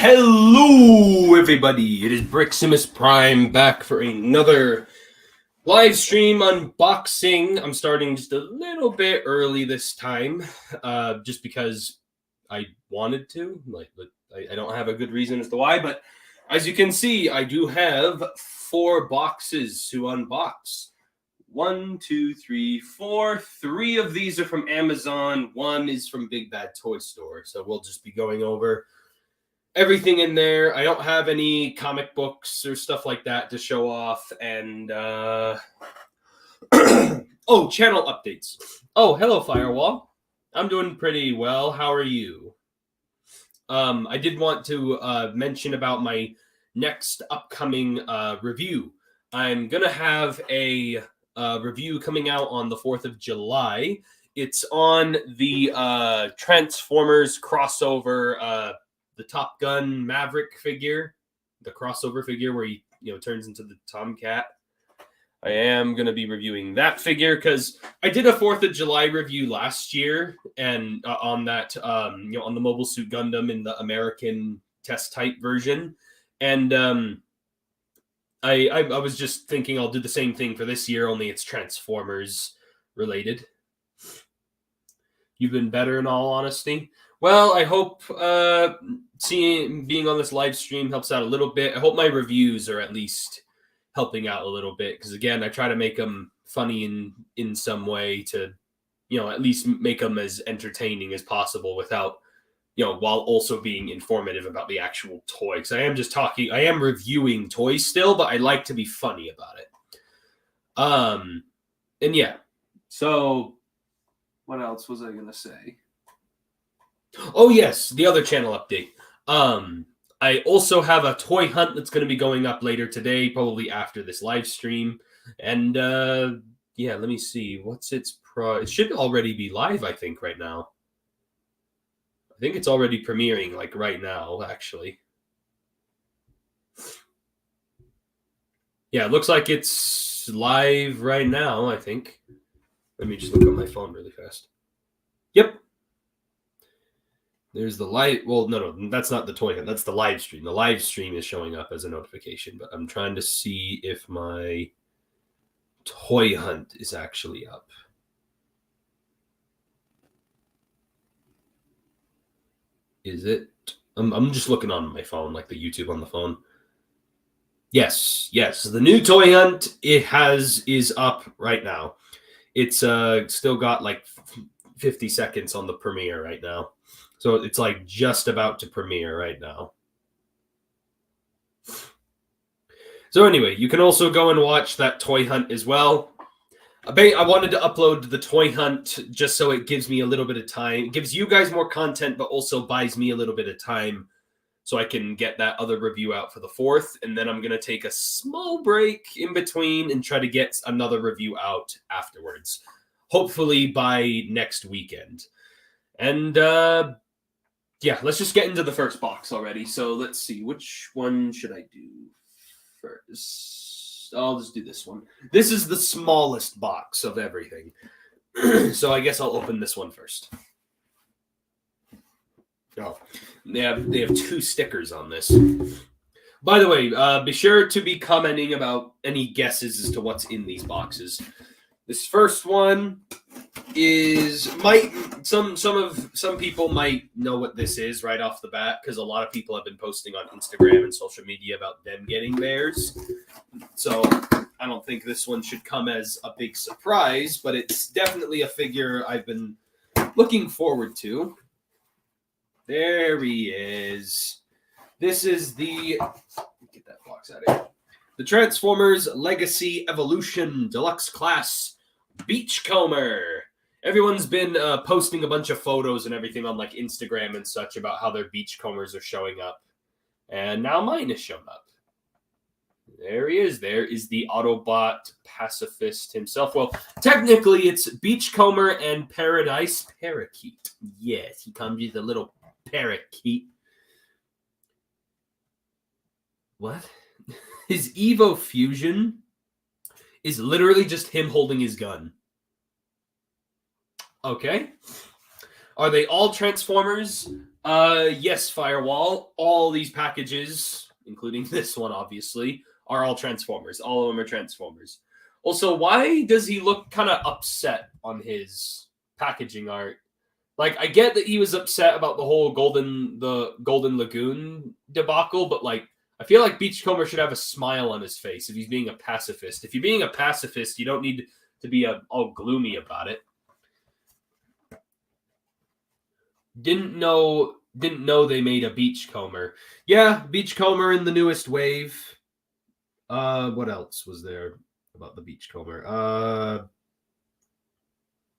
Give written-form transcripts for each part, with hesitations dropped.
Hello, everybody. It is Briximus Prime back for another live stream unboxing. I'm starting just a little bit early this time, just because I wanted to. I don't have a good reason as to why, but as you can see, I do have 4 boxes to unbox. 1, 2, 3, 4. 3 of these are from Amazon. 1 is from Big Bad Toy Store. So we'll just be going over everything in there. I don't have any comic books or stuff like that to show off. And, oh, channel updates. Oh, hello, Firewall. I'm doing pretty well. How are you? I did want to mention about my next upcoming review. I'm going to have a review coming out on the 4th of July. It's on the Transformers crossover, the Top Gun Maverick figure, the crossover figure where he turns into the Tomcat. I am going to be reviewing that figure because I did a 4th of July review last year and on that, on the Mobile Suit Gundam in the American test type version. And I was just thinking I'll do the same thing for this year, only it's Transformers related. You've been better in all honesty. Well, I hope being on this live stream helps out a little bit. I hope my reviews are at least helping out a little bit because, again, I try to make them funny in some way to, at least make them as entertaining as possible without, while also being informative about the actual toy. Because I am reviewing toys still, but I like to be funny about it. And yeah, so what else was I going to say? Oh, yes, the other channel update. I also have a toy hunt that's going to be going up later today, probably after this live stream. And, yeah, let me see. What's its it should already be live, I think, right now. I think it's already premiering, like, right now, actually. Yeah, it looks like it's live right now, I think. Let me just look on my phone really fast. Yep. There's the live. Well, no, that's not the toy hunt. That's the live stream. The live stream is showing up as a notification, but I'm trying to see if my toy hunt is actually up. Is it? I'm just looking on my phone, like the YouTube on the phone. Yes. The new toy hunt is up right now. It's still got like 50 seconds on the premiere right now. So it's like just about to premiere right now. So anyway, you can also go and watch that toy hunt as well. I wanted to upload the toy hunt just so it gives me a little bit of time. It gives you guys more content, but also buys me a little bit of time so I can get that other review out for the 4th. And then I'm going to take a small break in between and try to get another review out afterwards. Hopefully by next weekend. And yeah, let's just get into the first box already. So let's see, which one should I do first? I'll just do this one. This is the smallest box of everything. So I guess I'll open this one first. Oh, they have 2 stickers on this. By the way, be sure to be commenting about any guesses as to what's in these boxes. This first one is some people might know what this is right off the bat because a lot of people have been posting on Instagram and social media about them getting theirs. So I don't think this one should come as a big surprise, but it's definitely a figure I've been looking forward to. There he is. This is the get that box out of here. The Transformers Legacy Evolution Deluxe Class Beachcomber. Everyone's been posting a bunch of photos and everything on like Instagram and such about how their beachcombers are showing up. And now mine has shown up. There he is. There is the Autobot pacifist himself. Well, technically it's Beachcomber and Paradise Parakeet. Yes, he comes with a little parakeet. What? His Evo Fusion is literally just him holding his gun. Okay. Are they all Transformers? Yes, Firewall. All these packages, including this one, obviously, are all Transformers. All of them are Transformers. Also, why does he look kind of upset on his packaging art? Like, I get that he was upset about the whole Golden Lagoon debacle, but like, I feel like Beachcomber should have a smile on his face if he's being a pacifist. If you're being a pacifist, you don't need to be all gloomy about it. Didn't know they made a Beachcomber. Yeah, Beachcomber in the newest wave. What else was there about the Beachcomber?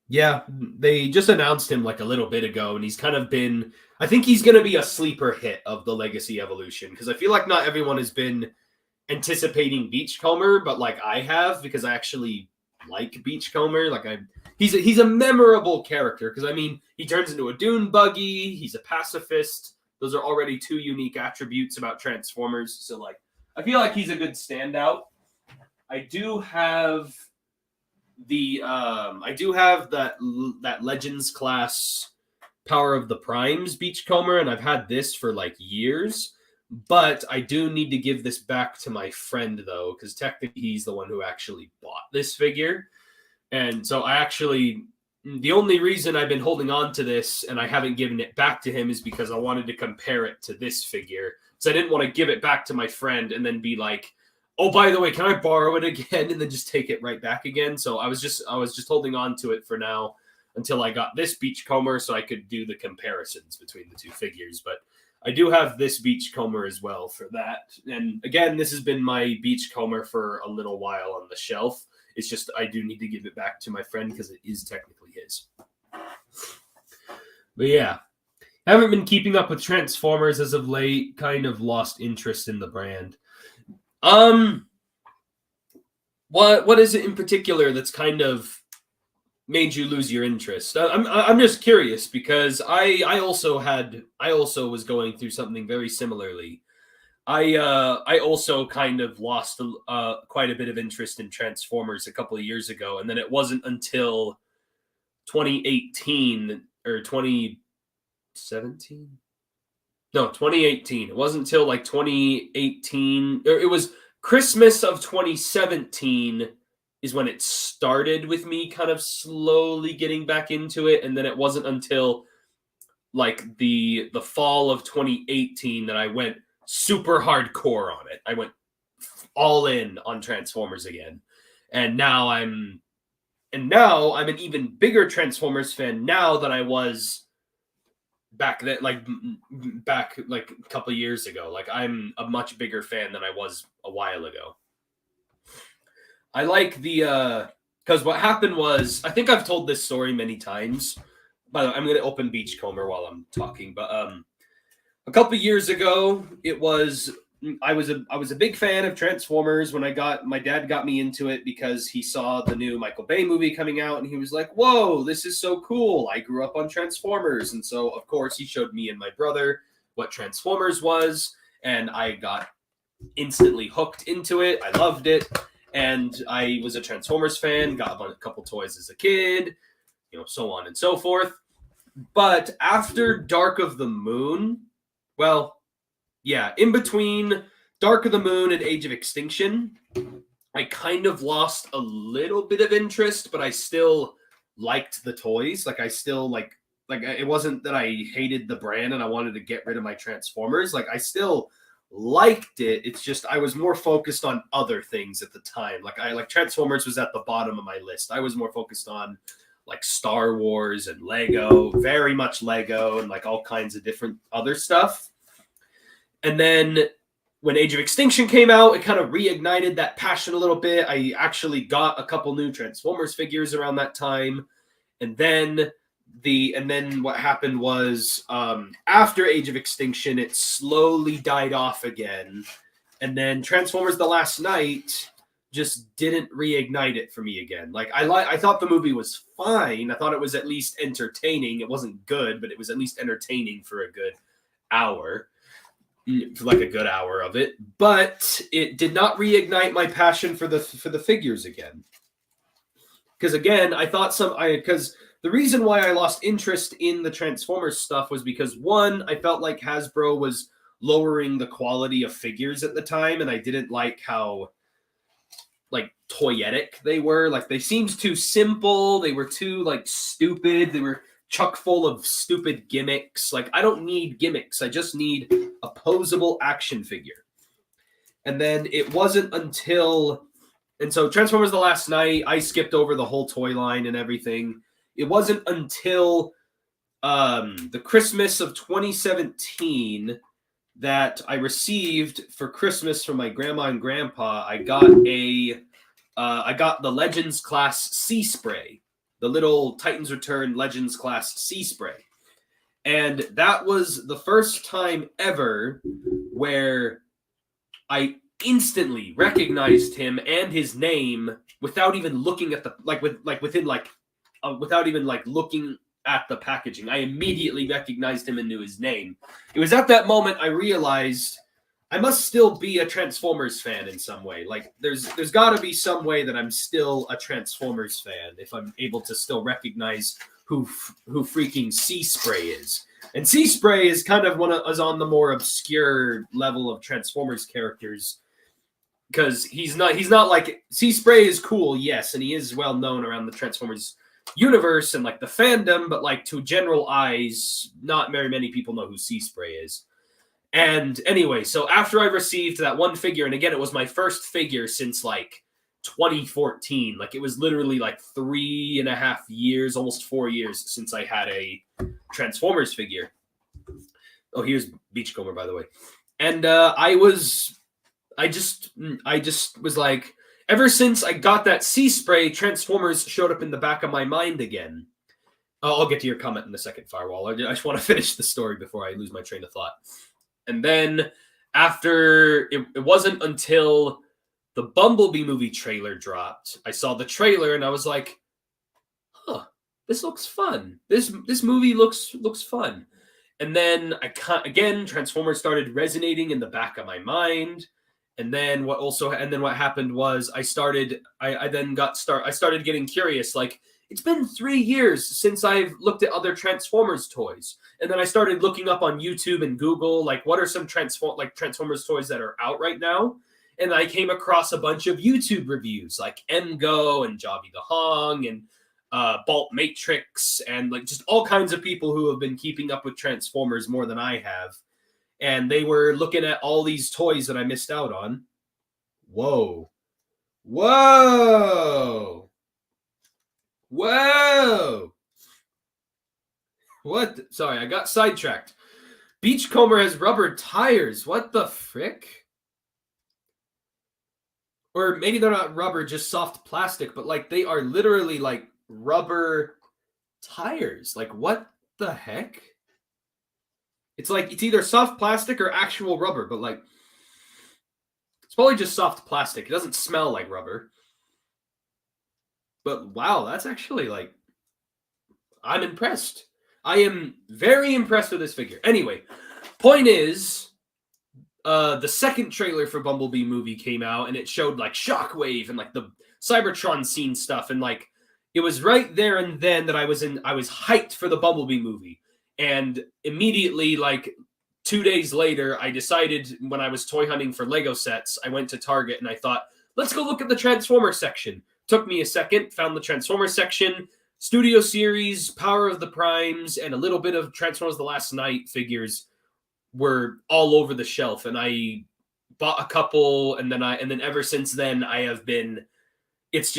Yeah, they just announced him like a little bit ago, and he's kind of been. I think he's going to be a sleeper hit of the Legacy Evolution because I feel like not everyone has been anticipating Beachcomber, but like I have because I actually like Beachcomber. Like he's a memorable character because I mean he turns into a dune buggy. He's a pacifist. Those are already two unique attributes about Transformers. So like I feel like he's a good standout. I do have that Legends class Power of the Primes Beachcomber, and I've had this for like years. But I do need to give this back to my friend though, because technically he's the one who actually bought this figure. And so the only reason I've been holding on to this and I haven't given it back to him is because I wanted to compare it to this figure. So I didn't want to give it back to my friend and then be like, oh, by the way, can I borrow it again? And then just take it right back again. So I was just holding on to it for now until I got this Beachcomber so I could do the comparisons between the two figures. But I do have this Beachcomber as well for that. And again, this has been my Beachcomber for a little while on the shelf. It's just I do need to give it back to my friend because it is technically his. But yeah, haven't been keeping up with Transformers as of late. Kind of lost interest in the brand. What is it in particular that's kind of made you lose your interest? I'm just curious because I also was going through something very similarly. I also kind of lost quite a bit of interest in Transformers a couple of years ago, and then it wasn't until 2018 or 2017. No, 2018. It wasn't until like 2018, or it was Christmas of 2017 is when it started with me kind of slowly getting back into it, and then it wasn't until like the fall of 2018 that I went super hardcore on it. I went all in on Transformers again. And now I'm an even bigger Transformers fan now than I was back then, like a couple of years ago. Like I'm a much bigger fan than I was a while ago. I like because what happened was, I think I've told this story many times. By the way, I'm going to open Beachcomber while I'm talking, but a couple of years ago, I was a big fan of Transformers when my dad got me into it because he saw the new Michael Bay movie coming out and he was like, whoa, this is so cool. I grew up on Transformers. And so, of course, he showed me and my brother what Transformers was, and I got instantly hooked into it. I loved it. And I was a Transformers fan, got a couple toys as a kid, so on and so forth. But after Dark of the Moon, well, yeah, in between Dark of the Moon and Age of Extinction, I kind of lost a little bit of interest, but I still liked the toys. Like I still like it wasn't that I hated the brand and I wanted to get rid of my Transformers. Like I still liked it. It's just I was more focused on other things at the time. Like Transformers was at the bottom of my list. I was more focused on like Star Wars and Lego, very much Lego, and like all kinds of different other stuff. And then when Age of Extinction came out, it kind of reignited that passion a little bit. I actually got a couple new Transformers figures around that time. And then what happened was after Age of Extinction, it slowly died off again. And then Transformers The Last Knight just didn't reignite it for me again. Like I thought the movie was fine. I thought it was at least entertaining. It wasn't good, but it was at least entertaining for a good hour. For like a good hour of it, but it did not reignite my passion for the figures again. Because again, I thought because the reason why I lost interest in the Transformers stuff was because, one, I felt like Hasbro was lowering the quality of figures at the time, and I didn't like how, like, toyetic they were. Like, they seemed too simple. They were too, like, stupid. They were chock full of stupid gimmicks. Like, I don't need gimmicks. I just need a posable action figure. And then it wasn't until... And so Transformers The Last Night, I skipped over the whole toy line and everything. It wasn't until the Christmas of 2017 that I received for Christmas from my grandma and grandpa. I got the Legends class Sea Spray, the little Titans Return Legends class Sea Spray, and that was the first time ever where I instantly recognized him and his name without even looking at the without even looking at the packaging. I immediately recognized him and knew his name. It was at that moment I realized I must still be a Transformers fan in some way. Like, there's got to be some way that I'm still a Transformers fan if I'm able to still recognize who freaking Sea Spray is. And Sea Spray is kind of is on the more obscure level of Transformers characters, because he's not like... Sea Spray is cool, yes, and he is well known around the Transformers universe and like the fandom, but like to general eyes, not very many people know who Sea Spray is. And anyway, so after I received that one figure, and again, it was my first figure since like 2014. Like, it was literally like 3.5 years, almost 4 years since I had a Transformers figure. Oh, here's Beachcomber, by the way. And I just was like, ever since I got that Sea Spray, Transformers showed up in the back of my mind again. I'll get to your comment in a second, Firewall. I just want to finish the story before I lose my train of thought. And then after, it wasn't until the Bumblebee movie trailer dropped, I saw the trailer and I was like, huh, this looks fun. This movie looks fun. And then Transformers started resonating in the back of my mind. And then what happened was I started getting curious. Like, it's been 3 years since I've looked at other Transformers toys. And then I started looking up on YouTube and Google, like, what are some Transformers toys that are out right now? And I came across a bunch of YouTube reviews, like Emgo and Jobby the Hong and Bolt Matrix, and like just all kinds of people who have been keeping up with Transformers more than I have. And they were looking at all these toys that I missed out on. Whoa. Whoa. Whoa. What? Sorry, I got sidetracked. Beachcomber has rubber tires. What the frick? Or maybe they're not rubber, just soft plastic, but like they are literally like rubber tires. Like, what the heck? It's like it's either soft plastic or actual rubber, but like it's probably just soft plastic. It doesn't smell like rubber. But wow, that's actually like, I'm impressed. I am very impressed with this figure. Anyway, point is, the second trailer for Bumblebee movie came out, and it showed like Shockwave and like the Cybertron scene stuff, and like it was right there and then that I was hyped for the Bumblebee movie. And immediately, like 2 days later, I decided, when I was toy hunting for Lego sets, I went to Target and I thought, let's go look at the Transformers section. Took me a second, found the Transformers section, Studio Series, Power of the Primes, and a little bit of Transformers The Last Night figures were all over the shelf. And I bought a couple, and then ever since then, I have been, it's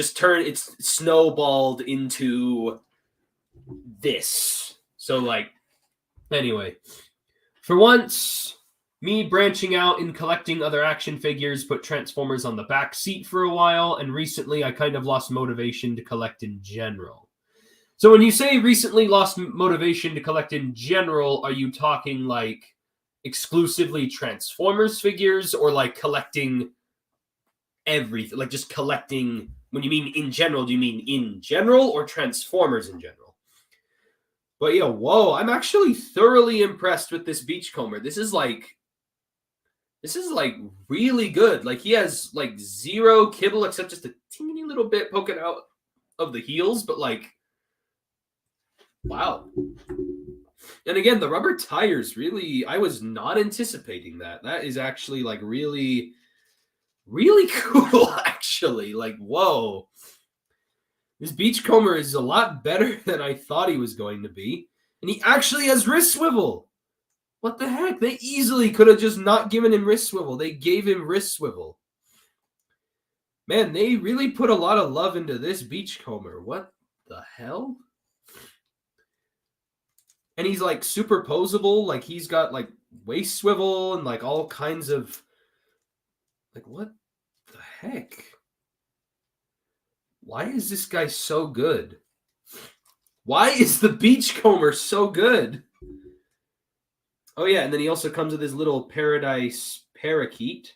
snowballed into this. So like, anyway, for once, me branching out and collecting other action figures put Transformers on the back seat for a while, and recently I kind of lost motivation to collect in general. So when you say recently lost motivation to collect in general, are you talking like exclusively Transformers figures, or like collecting everything? Like just collecting, when you mean in general, do you mean in general or Transformers in general? But yeah, whoa, I'm actually thoroughly impressed with this Beachcomber. This is like really good. Like, he has like zero kibble except just a teeny little bit poking out of the heels, but like Wow. And again, the rubber tires really, I was not anticipating that. That is actually like really, really cool, actually. Like, whoa. This Beachcomber is a lot better than I thought he was going to be. And he actually has wrist swivel. What the heck? They easily could have just not given him wrist swivel. They gave him wrist swivel. Man, they really put a lot of love into this Beachcomber. What the hell? And he's like superposable. Like he's got like waist swivel and like all kinds of like what the heck? Why is this guy so good? Why is the Beachcomber so good? Oh yeah, and then he also comes with his little paradise parakeet.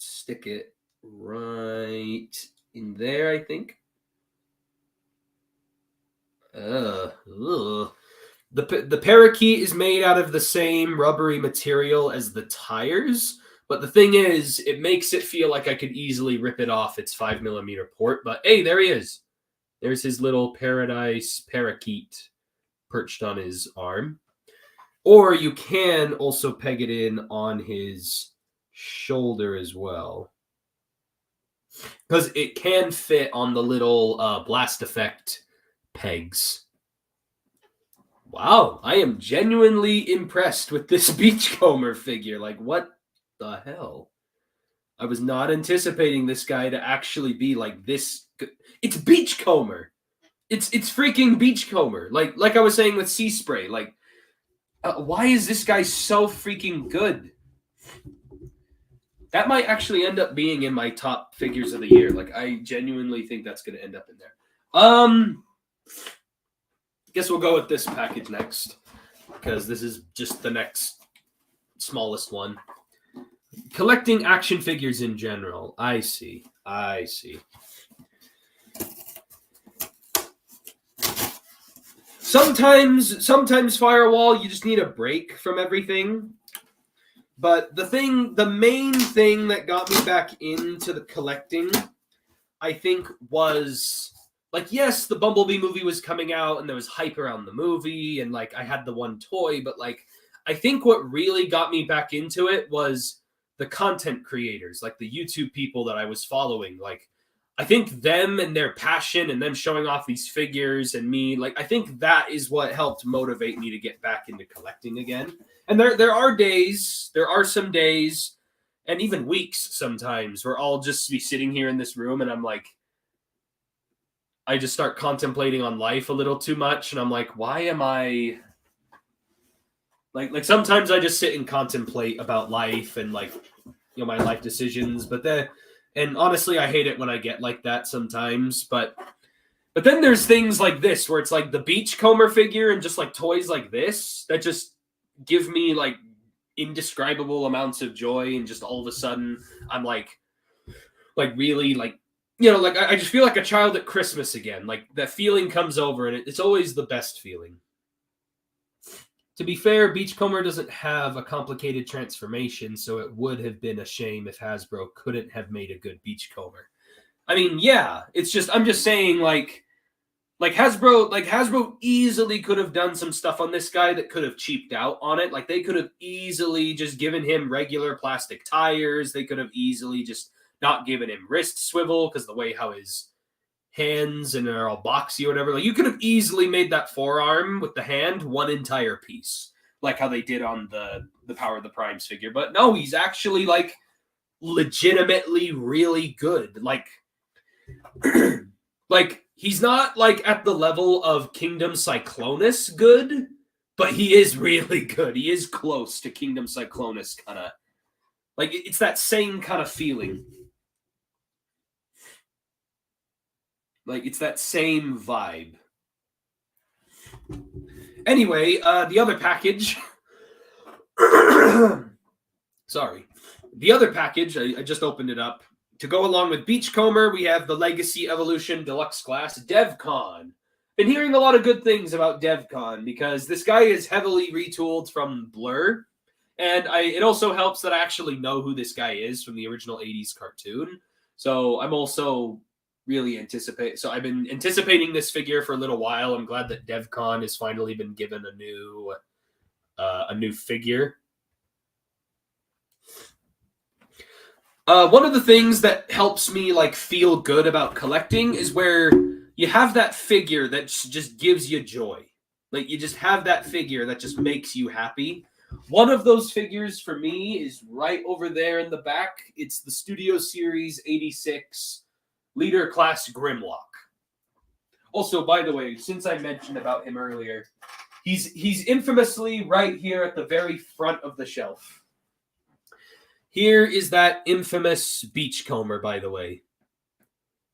Stick it right in there, I think. The parakeet is made out of the same rubbery material as the tires, but the thing is, it makes it feel like I could easily rip it off its 5mm port. But hey, there he is. There's his little paradise parakeet perched on his arm. Or you can also peg it in on his shoulder as well, because it can fit on the little blast effect pegs. Wow, I am genuinely impressed with this Beachcomber figure. Like, what the hell? I was not anticipating this guy to actually be like this. It's Beachcomber. It's freaking Beachcomber. Like I was saying with Sea Spray. Like, why is this guy so freaking good? That might actually end up being in my top figures of the year. Like, I genuinely think that's going to end up in there. Guess we'll go with this package next, because this is just the next smallest one. Collecting action figures in general. I see. Sometimes Firewall, you just need a break from everything. But the main thing that got me back into the collecting, I think, was like, yes, the Bumblebee movie was coming out and there was hype around the movie and like I had the one toy, but like I think what really got me back into it was the content creators, like the YouTube people that I was following. Like, I think them and their passion and them showing off these figures and me, like, I think that is what helped motivate me to get back into collecting again. And there are some days and even weeks sometimes where I'll just be sitting here in this room and I'm like, I just start contemplating on life a little too much. And I'm like, why am I like sometimes I just sit and contemplate about life and like, you know, my life decisions. And honestly, I hate it when I get like that sometimes. But then there's things like this where it's like the Beachcomber figure and just like toys like this that just give me like indescribable amounts of joy. And just all of a sudden I'm like really like, you know, like I just feel like a child at Christmas again. Like that feeling comes over and it's always the best feeling. To be fair, Beachcomber doesn't have a complicated transformation, so it would have been a shame if Hasbro couldn't have made a good Beachcomber. I mean, yeah, it's just, I'm just saying, like Hasbro easily could have done some stuff on this guy that could have cheaped out on it. Like, they could have easily just given him regular plastic tires. They could have easily just not given him wrist swivel because the way how his hands and are all boxy or whatever. Like, you could have easily made that forearm with the hand one entire piece, like how they did on the Power of the Primes figure. But no, he's actually like legitimately really good. Like, like he's not like at the level of Kingdom Cyclonus good, but he is really good. He is close to Kingdom Cyclonus kind of. Like, it's that same kind of feeling. Like, it's that same vibe. Anyway, the other package. Sorry. The other package, I just opened it up. To go along with Beachcomber, we have the Legacy Evolution Deluxe Class DevCon. Been hearing a lot of good things about DevCon because this guy is heavily retooled from Blur. And it also helps that I actually know who this guy is from the original 80s cartoon. So I'm also really anticipate. So I've been anticipating this figure for a little while. I'm glad that DevCon has finally been given a new figure. One of the things that helps me like feel good about collecting is where you have that figure that just gives you joy. Like you just have that figure that just makes you happy. One of those figures for me is right over there in the back. It's the Studio Series 86 Leader Class Grimlock. Also, by the way, since I mentioned about him earlier, he's infamously right here at the very front of the shelf. Here is that infamous Beachcomber, by the way.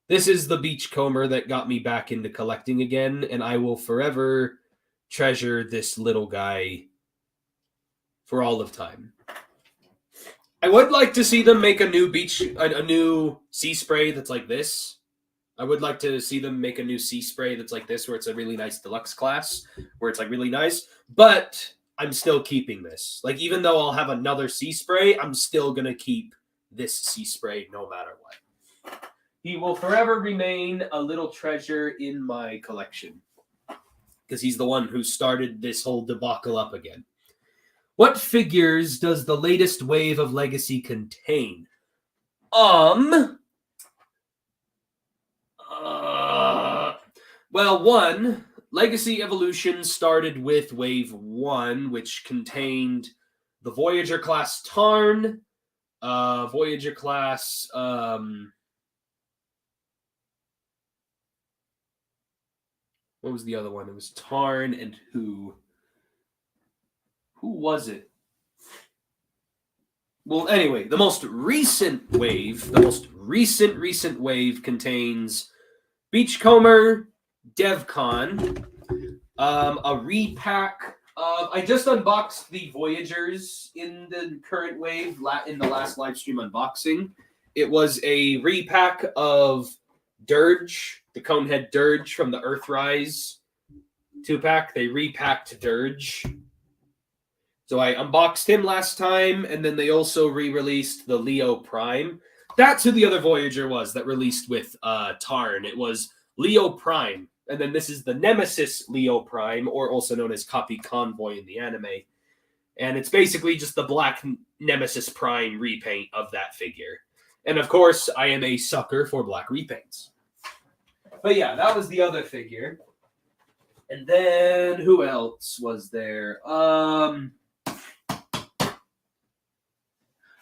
This is the Beachcomber that got me back into collecting again, and I will forever treasure this little guy for all of time. I would like to see them make a new sea spray that's like this. I would like to see them make a new sea spray that's like this, where it's a really nice deluxe class, where it's like really nice, but I'm still keeping this. Like, even though I'll have another sea spray, I'm still going to keep this sea spray no matter what. He will forever remain a little treasure in my collection, because he's the one who started this whole debacle up again. What figures does the latest wave of Legacy contain? Well, one, Legacy Evolution started with Wave 1, which contained the Voyager class Tarn, Voyager class, what was the other one? It was Tarn and who? Who was it? Well, anyway, the most recent wave contains Beachcomber, DevCon, a repack of... I just unboxed the Voyagers in the current wave, in the last live stream unboxing. It was a repack of Dirge, the Conehead Dirge from the Earthrise 2-pack. They repacked Dirge. So I unboxed him last time, and then they also re-released the Leo Prime. That's who the other Voyager was that released with Tarn. It was Leo Prime. And then this is the Nemesis Leo Prime, or also known as Copy Convoy in the anime. And it's basically just the black Nemesis Prime repaint of that figure. And of course, I am a sucker for black repaints. But yeah, that was the other figure. And then who else was there?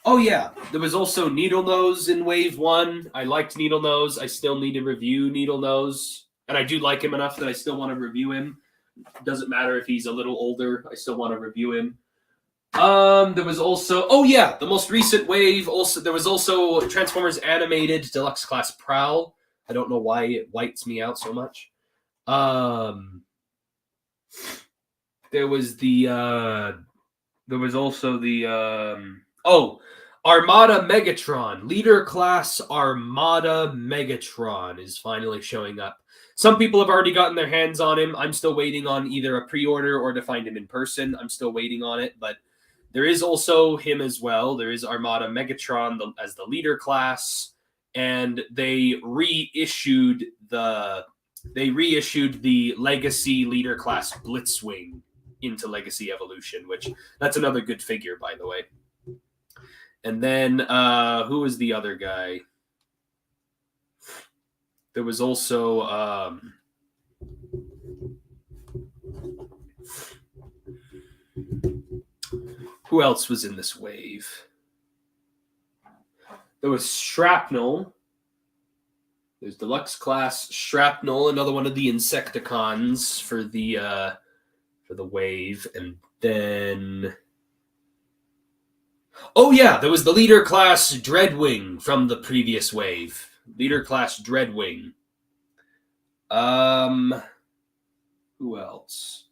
Oh yeah, there was also Needlenose in Wave 1. I liked Needlenose. I still need to review Needlenose. And I do like him enough that I still want to review him. Doesn't matter if he's a little older. I still want to review him. There was also... Oh yeah, the most recent wave. There was also Transformers Animated Deluxe Class Prowl. I don't know why it whites me out so much. There was the... There was also the... Armada Megatron. Leader Class Armada Megatron is finally showing up. Some people have already gotten their hands on him. I'm still waiting on either a pre-order or to find him in person. I'm still waiting on it, but there is also him as well. There is Armada Megatron as the leader class, and they reissued the Legacy leader class Blitzwing into Legacy Evolution, which that's another good figure, by the way. And then who was the other guy? There was also who else was in this wave? There was Shrapnel. There's Deluxe Class Shrapnel, another one of the Insecticons for the wave, and then oh yeah, there was the Leader Class Dreadwing from the previous wave. Leader Class Dreadwing. Who else?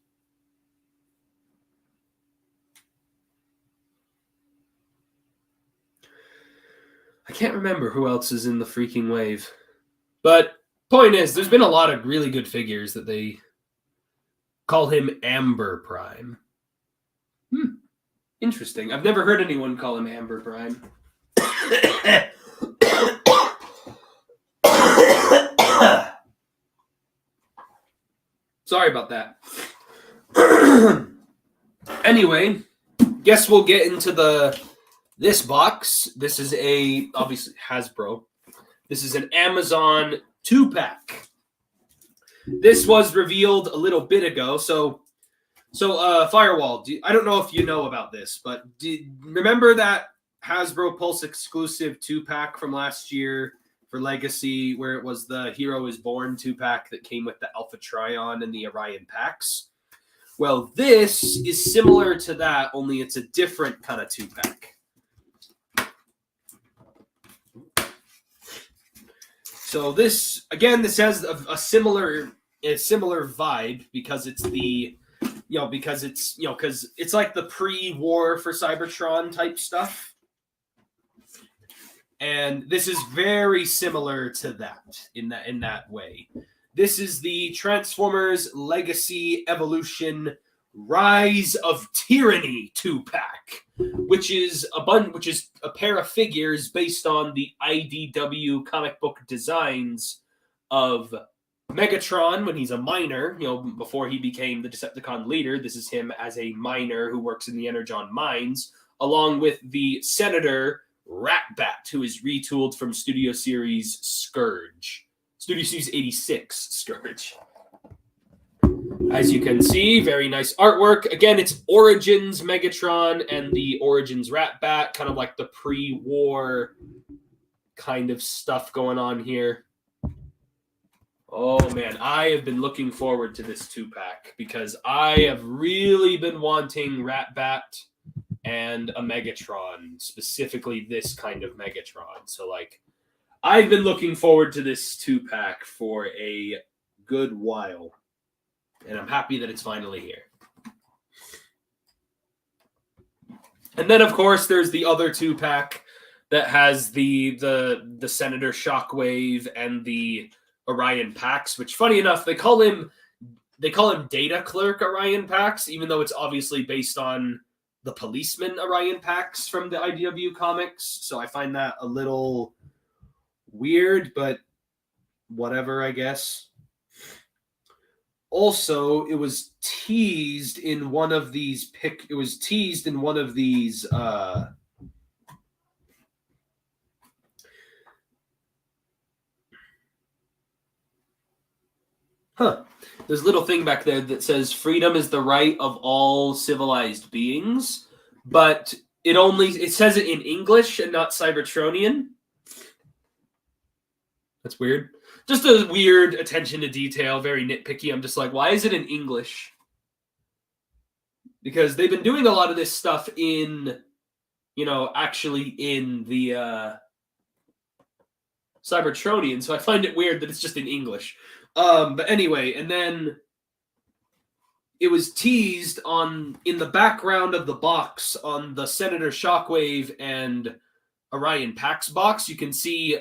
I can't remember who else is in the freaking wave. But point is, there's been a lot of really good figures that they call him Amber Prime. Interesting. I've never heard anyone call him Amber Prime. Sorry about that. Anyway, guess we'll get into this box. This is obviously Hasbro. This is an Amazon 2-pack. This was revealed a little bit ago. So Firewall, I don't know if you know about this, but remember that Hasbro Pulse exclusive 2-pack from last year for Legacy, where it was the Hero is Born 2-pack that came with the Alpha Trion and the Orion packs? Well, this is similar to that, only it's a different kind of 2-pack. So this has a similar vibe because it's because it's like the pre-war for Cybertron type stuff. And this is very similar to that in that way. This is the Transformers Legacy Evolution Rise of Tyranny 2-pack, which is a pair of figures based on the IDW comic book designs of Megatron when he's a miner, before he became the Decepticon leader. This is him as a miner who works in the Energon mines, along with the Senator Ratbat, who is retooled from Studio Series Scourge. Studio Series 86 Scourge. As you can see, very nice artwork. Again, it's Origins Megatron and the Origins Ratbat, kind of like the pre-war kind of stuff going on here. Oh man, I have been looking forward to this 2-pack because I have really been wanting Ratbat and a Megatron, specifically this kind of Megatron. So I've been looking forward to this 2-pack for a good while, and I'm happy that it's finally here. And then, of course, there's the other 2-pack that has the Senator Shockwave and the Orion Pax, which, funny enough, they call him Data Clerk Orion Pax, even though it's obviously based on the Policeman Orion Pax from the IDW comics. So I find that a little weird, but whatever, I guess. Also, it was teased in one of these There's a little thing back there that says freedom is the right of all civilized beings, but it says it in English and not Cybertronian. That's weird. Just a weird attention to detail, very nitpicky. I'm just like, why is it in English? Because they've been doing a lot of this stuff actually in the Cybertronian, so I find it weird that it's just in English. But anyway, and then it was teased in the background of the box on the Senator Shockwave and Orion Pax box. You can see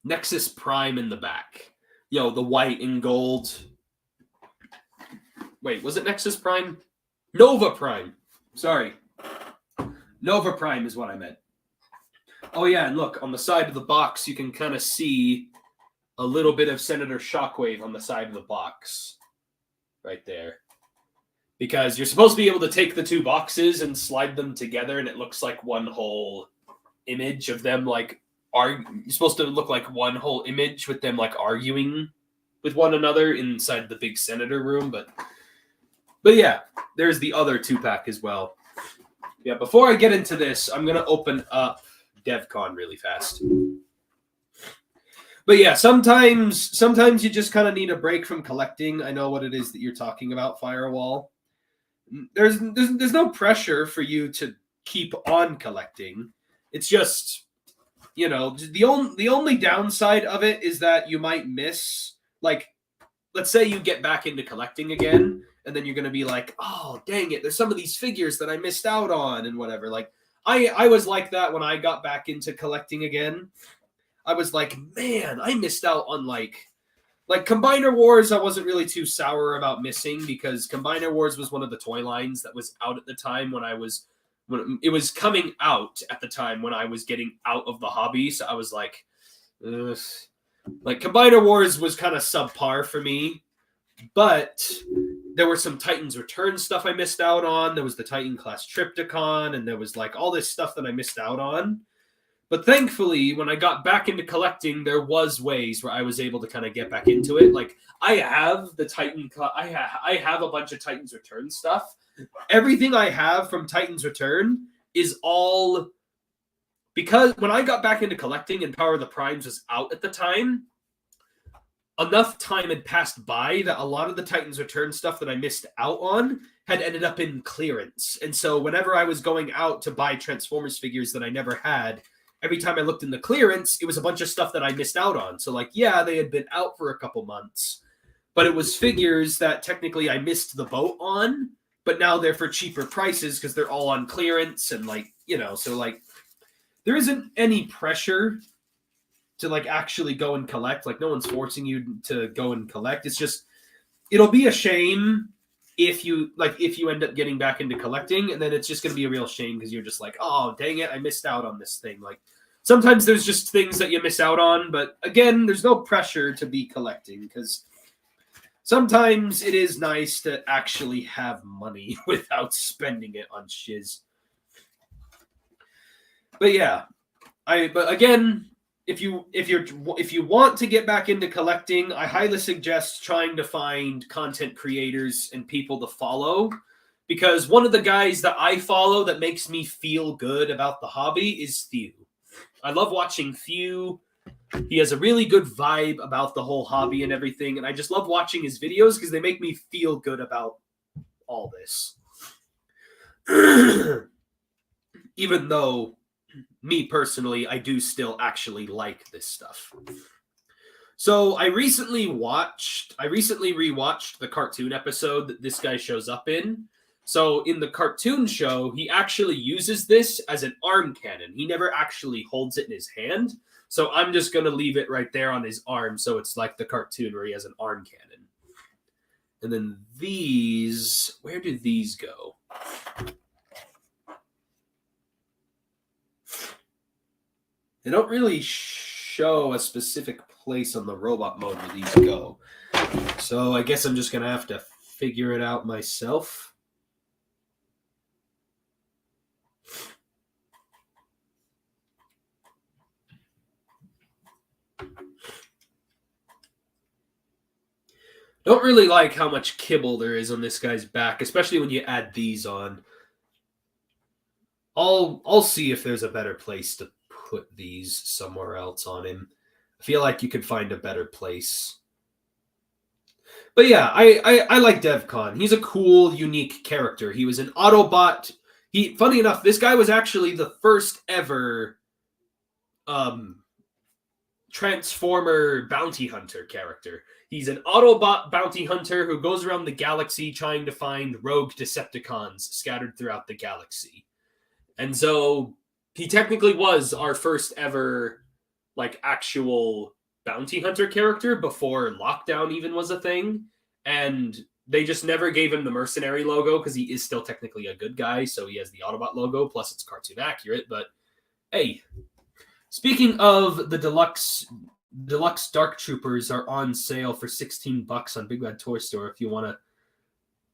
Nexus Prime in the back. The white and gold. Wait, was it Nexus Prime? Nova Prime. Sorry. Nova Prime is what I meant. Oh yeah, and look, on the side of the box, you can kind of see a little bit of Senator Shockwave on the side of the box. Right there. Because you're supposed to be able to take the two boxes and slide them together, and it looks like one whole image of them, you're supposed to look like one whole image with them, arguing with one another inside the big Senator room, but yeah, there's the other 2-pack as well. Yeah, before I get into this, I'm going to open up DevCon really fast. But yeah, sometimes you just kind of need a break from collecting. I know what it is that you're talking about, Firewall. There's no pressure for you to keep on collecting. It's just, the only downside of it is that you might miss, let's say you get back into collecting again, and then you're going to be like, oh, dang it, there's some of these figures that I missed out on and whatever. I was like that when I got back into collecting again. I was like, man, I missed out on like Combiner Wars. I wasn't really too sour about missing because Combiner Wars was one of the toy lines that was out at the time when it was coming out at the time when I was getting out of the hobby. So I was like, ugh. Like, Combiner Wars was kind of subpar for me, but there were some Titans Return stuff I missed out on. There was the Titan class Triptychon, and there was like all this stuff that I missed out on. But thankfully, when I got back into collecting, there was ways where I was able to kind of get back into it. Like, I have the Titan, I have a bunch of Titans Return stuff. Everything I have from Titans Return is all because when I got back into collecting and Power of the Primes was out at the time, enough time had passed by that a lot of the Titans Return stuff that I missed out on had ended up in clearance. And so whenever I was going out to buy Transformers figures that I never had, every time I looked in the clearance, it was a bunch of stuff that I missed out on. So, like, yeah, they had been out for a couple months, but it was figures that technically I missed the boat on, but now they're for cheaper prices because they're all on clearance. And, like, you know, so, like, there isn't any pressure to, like, actually go and collect. Like, no one's forcing you to go and collect. It's just, it'll be a shame if you end up getting back into collecting, and then it's just going to be a real shame because you're just like, oh, dang it, I missed out on this thing. Like, sometimes there's just things that you miss out on, but again, there's no pressure to be collecting because sometimes it is nice to actually have money without spending it on shiz. But yeah, but again, if you want to get back into collecting, I highly suggest trying to find content creators and people to follow, because one of the guys that I follow that makes me feel good about the hobby is Thew. I love watching Thew. He has a really good vibe about the whole hobby and everything, and I just love watching his videos because they make me feel good about all this. Even though, me personally, I do still actually like this stuff. So I recently rewatched the cartoon episode that this guy shows up in. So in the cartoon show, he actually uses this as an arm cannon. He never actually holds it in his hand. So I'm just going to leave it right there on his arm. So it's like the cartoon where he has an arm cannon. And then these, where do these go? They don't really show a specific place on the robot mode where these go. So I guess I'm just going to have to figure it out myself. Don't really like how much kibble there is on this guy's back, especially when you add these on. I'll see if there's a better place to put these somewhere else on him. I feel like you could find a better place. But yeah, I like DevCon. He's a cool, unique character. He was an Autobot. Funny enough, this guy was actually the first ever Transformer bounty hunter character. He's an Autobot bounty hunter who goes around the galaxy trying to find rogue Decepticons scattered throughout the galaxy. And so he technically was our first ever, like, actual bounty hunter character before Lockdown even was a thing. And they just never gave him the mercenary logo because he is still technically a good guy. So he has the Autobot logo, plus it's cartoon accurate. But hey, speaking of the deluxe Dark Troopers are on sale for $16 on Big Bad Toy Store if you want to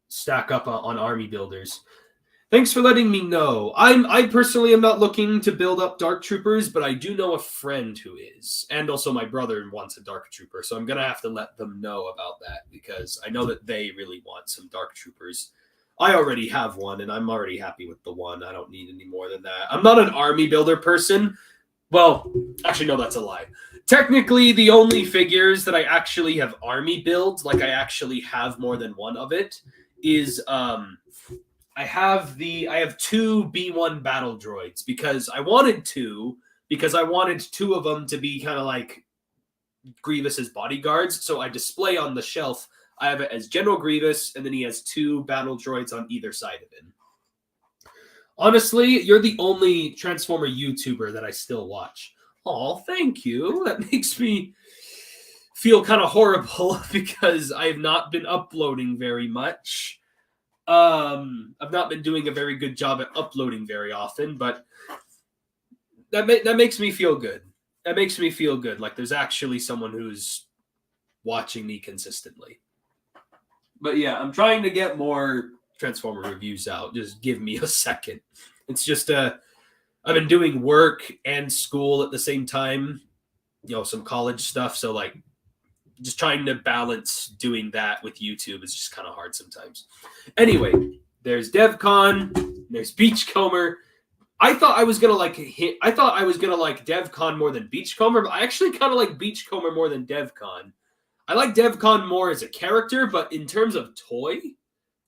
stack up on army builders. Thanks for letting me know. I personally am not looking to build up Dark Troopers, but I do know a friend who is. And also my brother wants a Dark Trooper, so I'm going to have to let them know about that because I know that they really want some Dark Troopers. I already have one, and I'm already happy with the one. I don't need any more than that. I'm not an army builder person. Well, actually, no, that's a lie. Technically, the only figures that I actually have army builds, like I actually have more than one of it, is I have two B1 battle droids because I wanted two of them to be kind of like Grievous's bodyguards. So I display on the shelf, I have it as General Grievous, and then he has two battle droids on either side of him. Honestly, you're the only Transformer YouTuber that I still watch. Oh, thank you. That makes me feel kind of horrible because I have not been uploading very much. I've not been doing a very good job at uploading very often, but that makes me feel good. that makes me feel good. Like there's actually someone who's watching me consistently. But yeah, I'm trying to get more Transformer reviews out. Just give me a second. It's just I've been doing work and school at the same time, some college stuff. So like just trying to balance doing that with YouTube is just kind of hard sometimes. Anyway, there's DevCon, there's Beachcomber. I thought I was gonna like DevCon more than Beachcomber, but I actually kind of like Beachcomber more than DevCon. I like DevCon more as a character, but in terms of toy,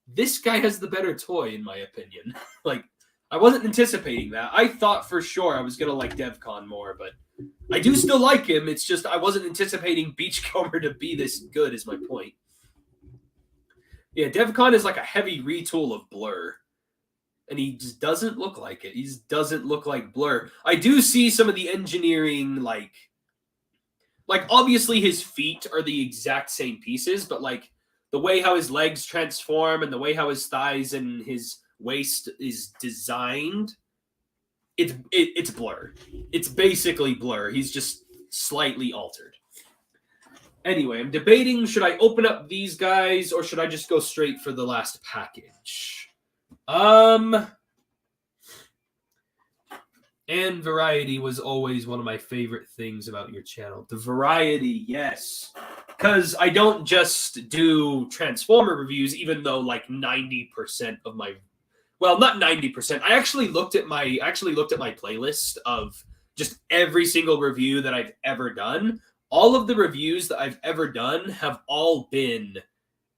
this guy has the better toy, in my opinion. Like, I wasn't anticipating that. I thought for sure I was going to like DevCon more, but I do still like him. It's just I wasn't anticipating Beachcomber to be this good, is my point. Yeah, DevCon is like a heavy retool of Blur. And he just doesn't look like it. He just doesn't look like Blur. I do see some of the engineering, like obviously his feet are the exact same pieces, but like the way how his legs transform and the way how his thighs and his waist is designed, it's Blur. It's basically Blur. He's just slightly altered. Anyway, I'm debating, should I open up these guys or should I just go straight for the last package? And variety was always one of my favorite things about your channel. The variety, yes. Because I don't just do Transformer reviews, even though like 90% of my... Well, not 90%. I actually looked at my playlist of just every single review that I've ever done. All of the reviews that I've ever done have all been,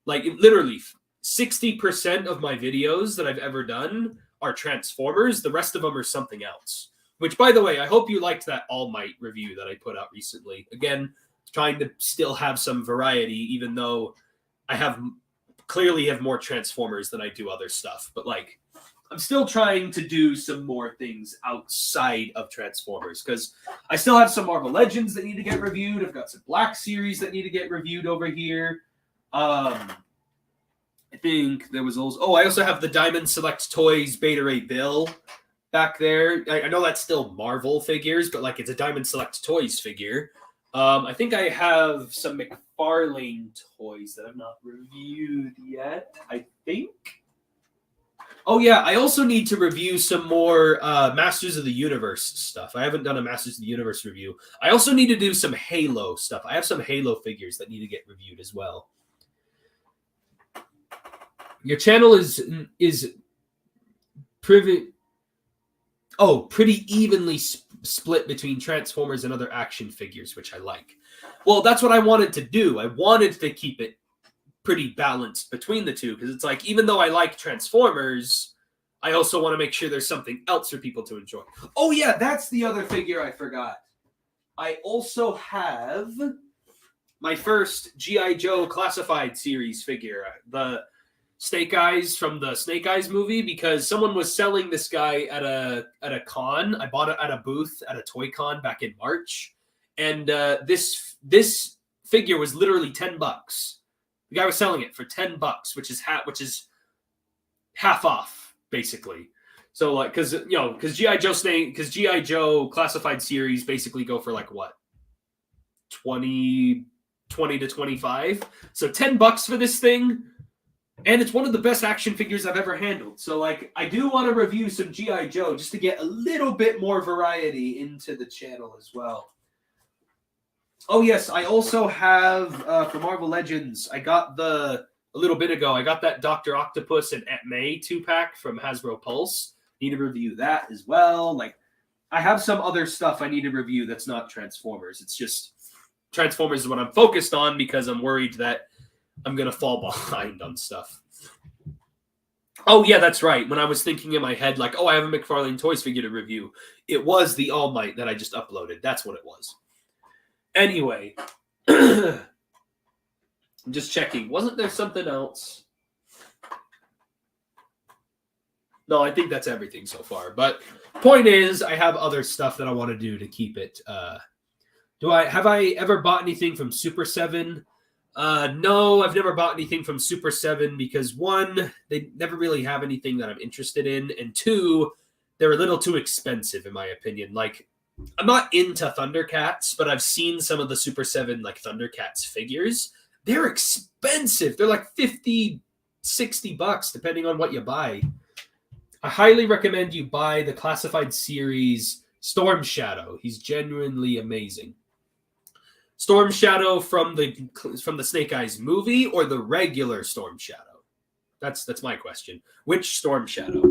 like, literally 60% of my videos that I've ever done are Transformers. The rest of them are something else. Which, by the way, I hope you liked that All Might review that I put out recently. Again, trying to still have some variety, even though I clearly have more Transformers than I do other stuff. But, like, I'm still trying to do some more things outside of Transformers, because I still have some Marvel Legends that need to get reviewed. I've got some Black Series that need to get reviewed over here. I think there was also... Oh, I also have the Diamond Select Toys Beta Ray Bill back there. I know that's still Marvel figures, but like it's a Diamond Select Toys figure. I think I have some McFarlane toys that I've not reviewed yet, I think. Oh yeah, I also need to review some more Masters of the Universe stuff. I haven't done a Masters of the Universe review. I also need to do some Halo stuff. I have some Halo figures that need to get reviewed as well. Your channel is pretty evenly split between Transformers and other action figures, which I like. Well, that's what I wanted to do. I wanted to keep it pretty balanced between the two, because it's like, even though I like Transformers, I also want to make sure there's something else for people to enjoy. Oh yeah, that's the other figure I forgot. I also have my first G.I. Joe Classified series figure, the Snake Eyes from the Snake Eyes movie, because someone was selling this guy at a con. I bought it at a booth at a toy con back in March, and this figure was literally $10. The guy was selling it for $10, which is half off basically. So like, because G.I. Joe Classified series basically go for like what, 20 to 25. So $10 for this thing. And it's one of the best action figures I've ever handled. So, like, I do want to review some G.I. Joe just to get a little bit more variety into the channel as well. Oh, yes, I also have, for Marvel Legends, I got a little bit ago, I got that Dr. Octopus and Aunt May 2-pack from Hasbro Pulse. Need to review that as well. Like, I have some other stuff I need to review that's not Transformers. It's just, Transformers is what I'm focused on because I'm worried that I'm going to fall behind on stuff. Oh, yeah, that's right. When I was thinking in my head, like, oh, I have a McFarlane Toys figure to review, it was the All Might that I just uploaded. That's what it was. Anyway, I'm just checking. Wasn't there something else? No, I think that's everything so far. But point is, I have other stuff that I want to do to keep it. Have I ever bought anything from Super 7? No, I've never bought anything from Super 7 because, one, they never really have anything that I'm interested in, and two, they're a little too expensive in my opinion. Like, I'm not into Thundercats, but I've seen some of the Super 7 like Thundercats figures. They're expensive. They're like $50, $60 depending on what you buy. I highly recommend you buy the Classified Series Storm Shadow. He's genuinely amazing. Storm Shadow from the Snake Eyes movie or the regular Storm Shadow? That's my question. Which Storm Shadow?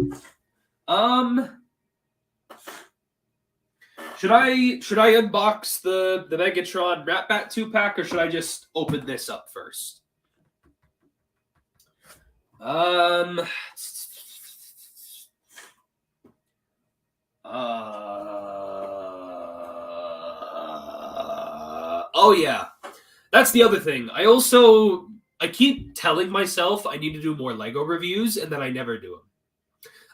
Should I unbox the Megatron Rat Bat 2-pack, or should I just open this up first? Oh yeah. That's the other thing. I keep telling myself I need to do more Lego reviews, and then I never do them.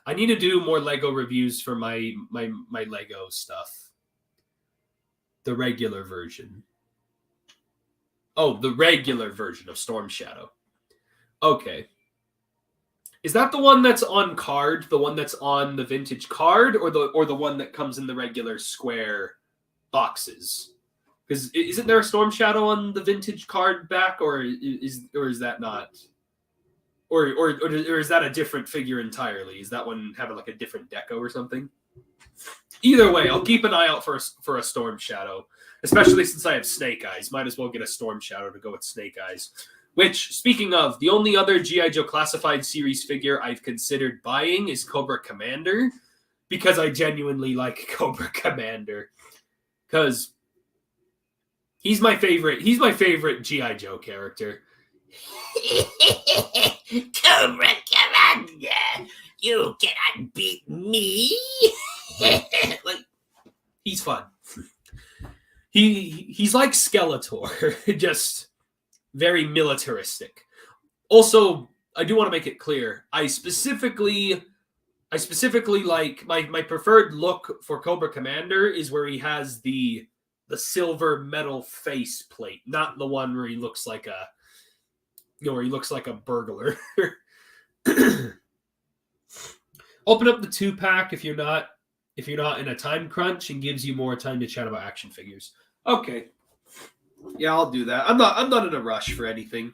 I need to do more Lego reviews for my Lego stuff. The regular version. Oh, the regular version of Storm Shadow. Okay. Is that the one that's on card? The one that's on the vintage card, or the one that comes in the regular square boxes? Because isn't there a Storm Shadow on the vintage card back, or is that not? Or is that a different figure entirely? Is that one having like a different deco or something? Either way, I'll keep an eye out for a Storm Shadow, especially since I have Snake Eyes. Might as well get a Storm Shadow to go with Snake Eyes. Which, speaking of, the only other G.I. Joe Classified Series figure I've considered buying is Cobra Commander, because I genuinely like Cobra Commander. Because he's my favorite G.I. Joe character. Cobra Commander, you cannot beat me. Like, he's fun. He's like Skeletor, just very militaristic. Also, I do want to make it clear, I specifically like my preferred look for Cobra Commander is where he has the silver metal face plate, not the one where he looks like a burglar. Open up the 2-pack if you're not in a time crunch, and gives you more time to chat about action figures. Okay. Yeah, I'll do that. I'm not in a rush for anything.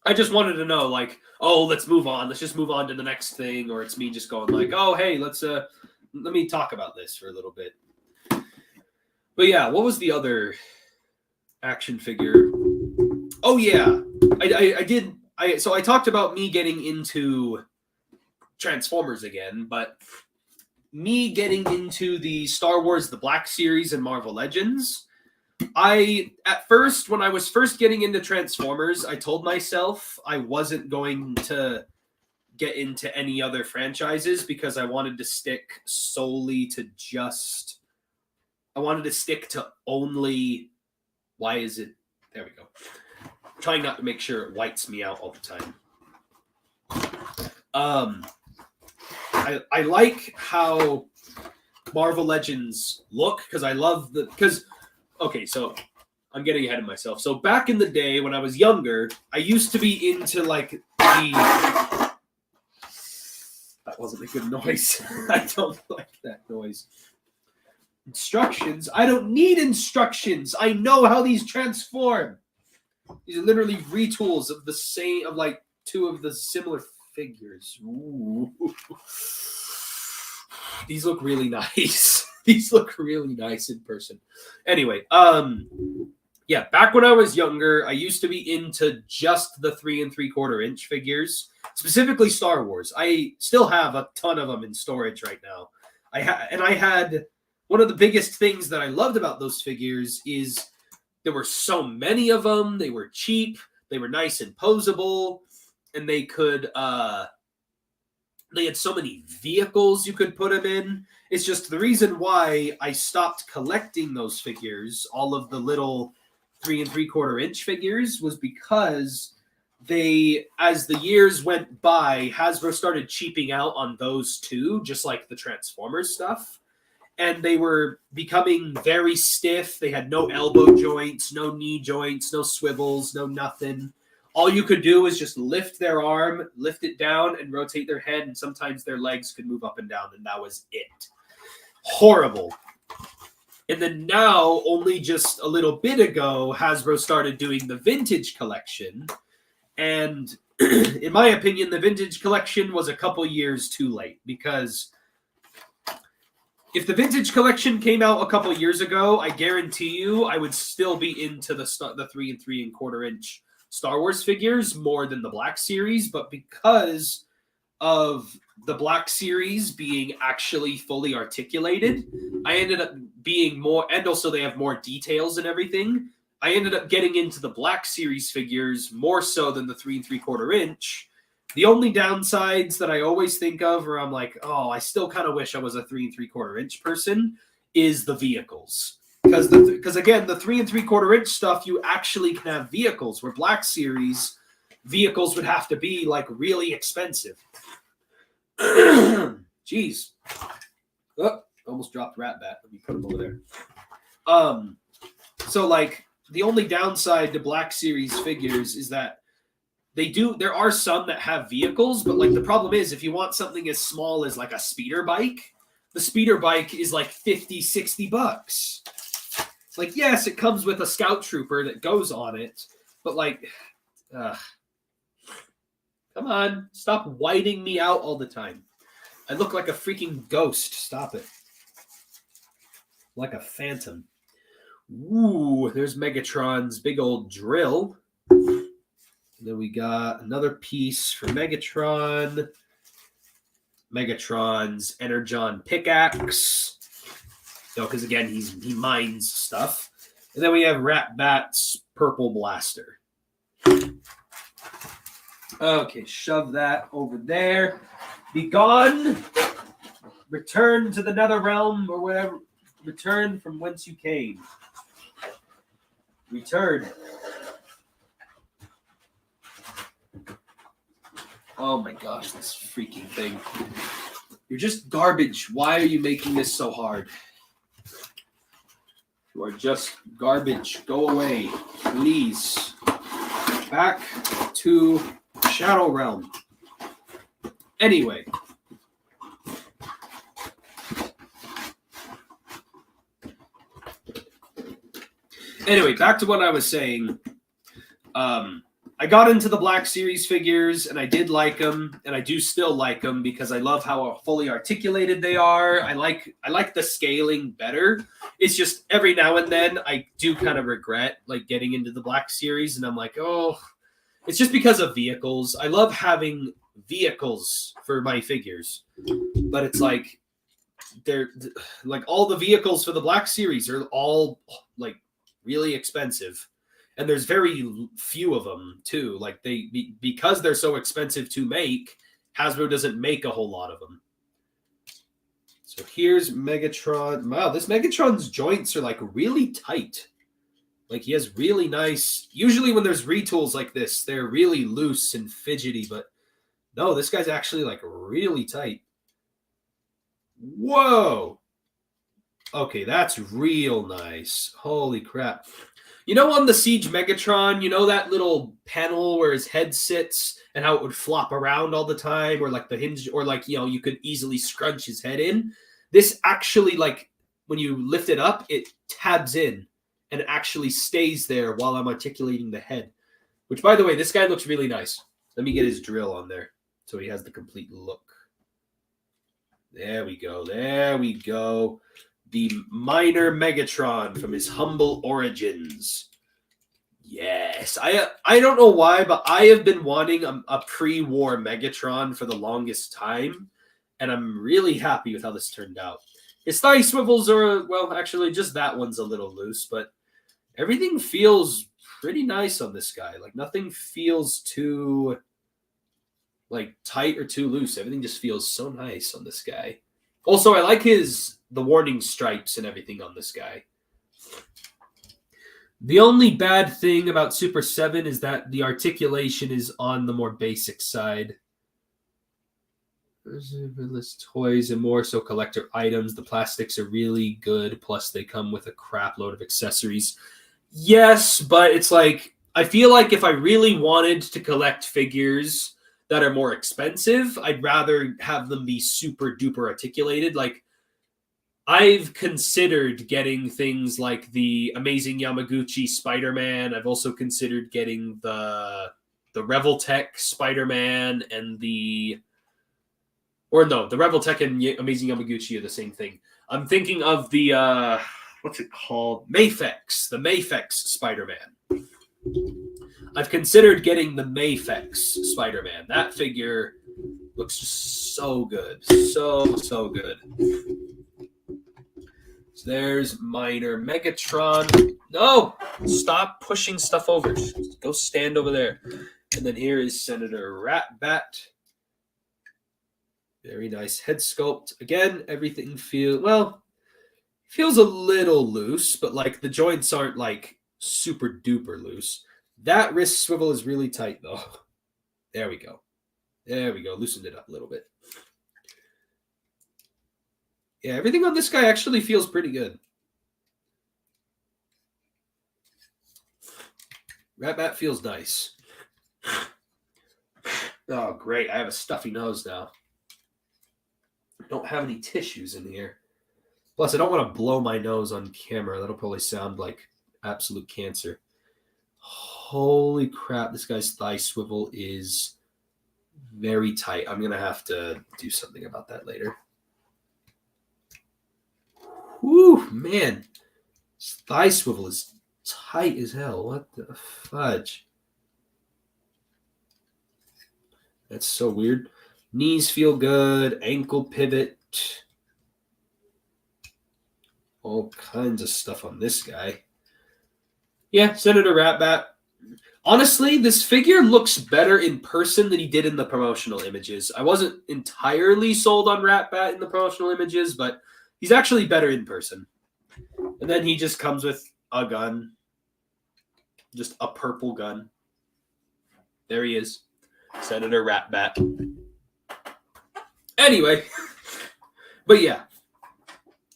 I just wanted to know, like, oh, let's move on. Let's just move on to the next thing, or it's me just going like, oh, hey, let me talk about this for a little bit. But yeah, what was the other action figure? Oh yeah, I talked about me getting into Transformers again, but me getting into the Star Wars The Black Series and Marvel Legends. At first, when I was first getting into Transformers, I told myself I wasn't going to get into any other franchises because I wanted to stick solely to only. Why is it? There we go. I'm trying not to make sure it whites me out all the time. I like how Marvel Legends look because okay, so I'm getting ahead of myself. So back in the day when I was younger, I used to be into like that wasn't a good noise. I don't like that noise. Instructions? I don't need instructions. I know how these transform. These are literally retools of like two of the similar figures. Ooh. These look really nice. These look really nice in person. Anyway, yeah, back when I was younger, I used to be into just the 3 3/4 inch figures, specifically Star Wars. I still have a ton of them in storage right now. I had one of the biggest things that I loved about those figures is there were so many of them. They were cheap. They were nice and posable, and they had so many vehicles you could put them in. It's just the reason why I stopped collecting those figures, all of the little 3 3/4 inch figures, was because as the years went by, Hasbro started cheaping out on those too, just like the Transformers stuff. And they were becoming very stiff. They had no elbow joints, no knee joints, no swivels, no nothing. All you could do was just lift their arm, lift it down, and rotate their head, and sometimes their legs could move up and down, and that was it. Horrible. And then now, only just a little bit ago, Hasbro started doing the vintage collection. And in my opinion, the vintage collection was a couple years too late, because if the vintage collection came out a couple years ago, I guarantee you I would still be into the 3 and 3¼ inch Star Wars figures more than the Black Series. But because of the Black Series being actually fully articulated, I ended up being more, and also they have more details and everything. I ended up getting into the Black Series figures more so than the 3 3/4 inch. The only downsides that I always think of, or I'm like, oh, I still kind of wish I was a 3 3/4 inch person, is the vehicles. Because again, the 3 3/4 inch stuff, you actually can have vehicles, where Black Series vehicles would have to be like really expensive. Jeez. Oh, almost dropped Rat Bat. Let me put him over there. So like the only downside to Black Series figures is that there are some that have vehicles, but like the problem is if you want something as small as like a speeder bike, the speeder bike is like $50-$60. Like, yes, it comes with a scout trooper that goes on it, but like, come on, stop whiting me out all the time. I look like a freaking ghost. Stop it. Like a phantom. Ooh, there's Megatron's big old drill. And then we got another piece for Megatron. Megatron's Energon pickaxe. No, because again, he mines stuff. And then we have Rat Bat's purple blaster. Okay, shove that over there. Be gone. Return to the nether realm or whatever. Return from whence you came. Return. Oh my gosh, this freaking thing. You're just garbage. Why are you making this so hard? You are just garbage. Go away, please. Back to Shadow Realm. Anyway. Back to what I was saying. I got into the Black Series figures, and I did like them, and I do still like them because I love how fully articulated they are. I like the scaling better. It's just every now and then I do kind of regret like getting into the Black Series, and I'm like, oh, it's just because of vehicles. I love having vehicles for my figures, but it's like they're like all the vehicles for the Black Series are all like really expensive. And there's very few of them too. Like because they're so expensive to make, Hasbro doesn't make a whole lot of them. So here's Megatron. Wow, this Megatron's joints are like really tight. Like he has really nice. Usually when there's retools like this, they're really loose and fidgety. But no, this guy's actually like really tight. Whoa. Okay, that's real nice. Holy crap. You know, on the Siege Megatron, you know that little panel where his head sits and how it would flop around all the time, or like the hinge, or like, you know, you could easily scrunch his head in? This actually, like, when you lift it up, it tabs in and actually stays there while I'm articulating the head. Which, by the way, this guy looks really nice. Let me get his drill on there so he has the complete look. There we go. There we go. The minor Megatron from his humble origins. Yes. I don't know why, but I have been wanting a pre-war Megatron for the longest time, and I'm really happy with how this turned out. His thigh swivels are, well, actually, just that one's a little loose, but everything feels pretty nice on this guy. Like, nothing feels too, like, tight or too loose. Everything just feels so nice on this guy. Also, I like the warning stripes and everything on this guy. The only bad thing about Super 7 is that the articulation is on the more basic side. There's toys and more so collector items. The plastics are really good, plus they come with a crap load of accessories. Yes, but it's like, I feel like if I really wanted to collect figures that are more expensive, I'd rather have them be super duper articulated. Like, I've considered getting things like the Amazing Yamaguchi Spider-Man. I've also considered getting the Revoltech Spider-Man and the Revoltech and Amazing Yamaguchi are the same thing. I'm thinking of the what's it called? Mafex, the Mafex Spider-Man. I've considered getting the Mafex Spider-Man. That figure looks just so good. So good. So there's Minor Megatron. No! Stop pushing stuff over. Just go stand over there. And then here is Senator Ratbat. Very nice head sculpt. Again, everything feels a little loose, but like the joints aren't like super duper loose. That wrist swivel is really tight though. There we go. Loosened it up a little bit. Yeah, everything on this guy actually feels pretty good. Ratbat feels nice. Oh, great. I have a stuffy nose now. I don't have any tissues in here. Plus, I don't want to blow my nose on camera. That'll probably sound like absolute cancer. Holy crap, this guy's thigh swivel is very tight. I'm going to have to do something about that later. Whew, man. His thigh swivel is tight as hell. What the fudge? That's so weird. Knees feel good. Ankle pivot. All kinds of stuff on this guy. Yeah, Senator Ratbat. Honestly, this figure looks better in person than he did in the promotional images. I wasn't entirely sold on Ratbat in the promotional images, but he's actually better in person. And then he just comes with a gun. Just a purple gun. There he is. Senator Ratbat. Anyway. But yeah.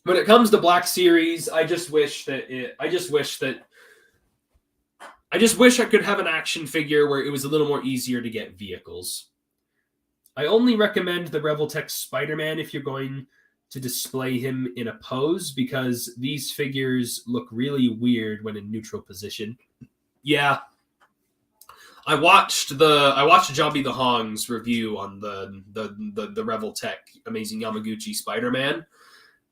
When it comes to Black Series, I just wish I could have an action figure where it was a little more easier to get vehicles. I only recommend the Revoltech Spider-Man if you're going to display him in a pose, because these figures look really weird when in neutral position. Yeah. I watched Jobby the Hong's review on the Revoltech Amazing Yamaguchi Spider-Man.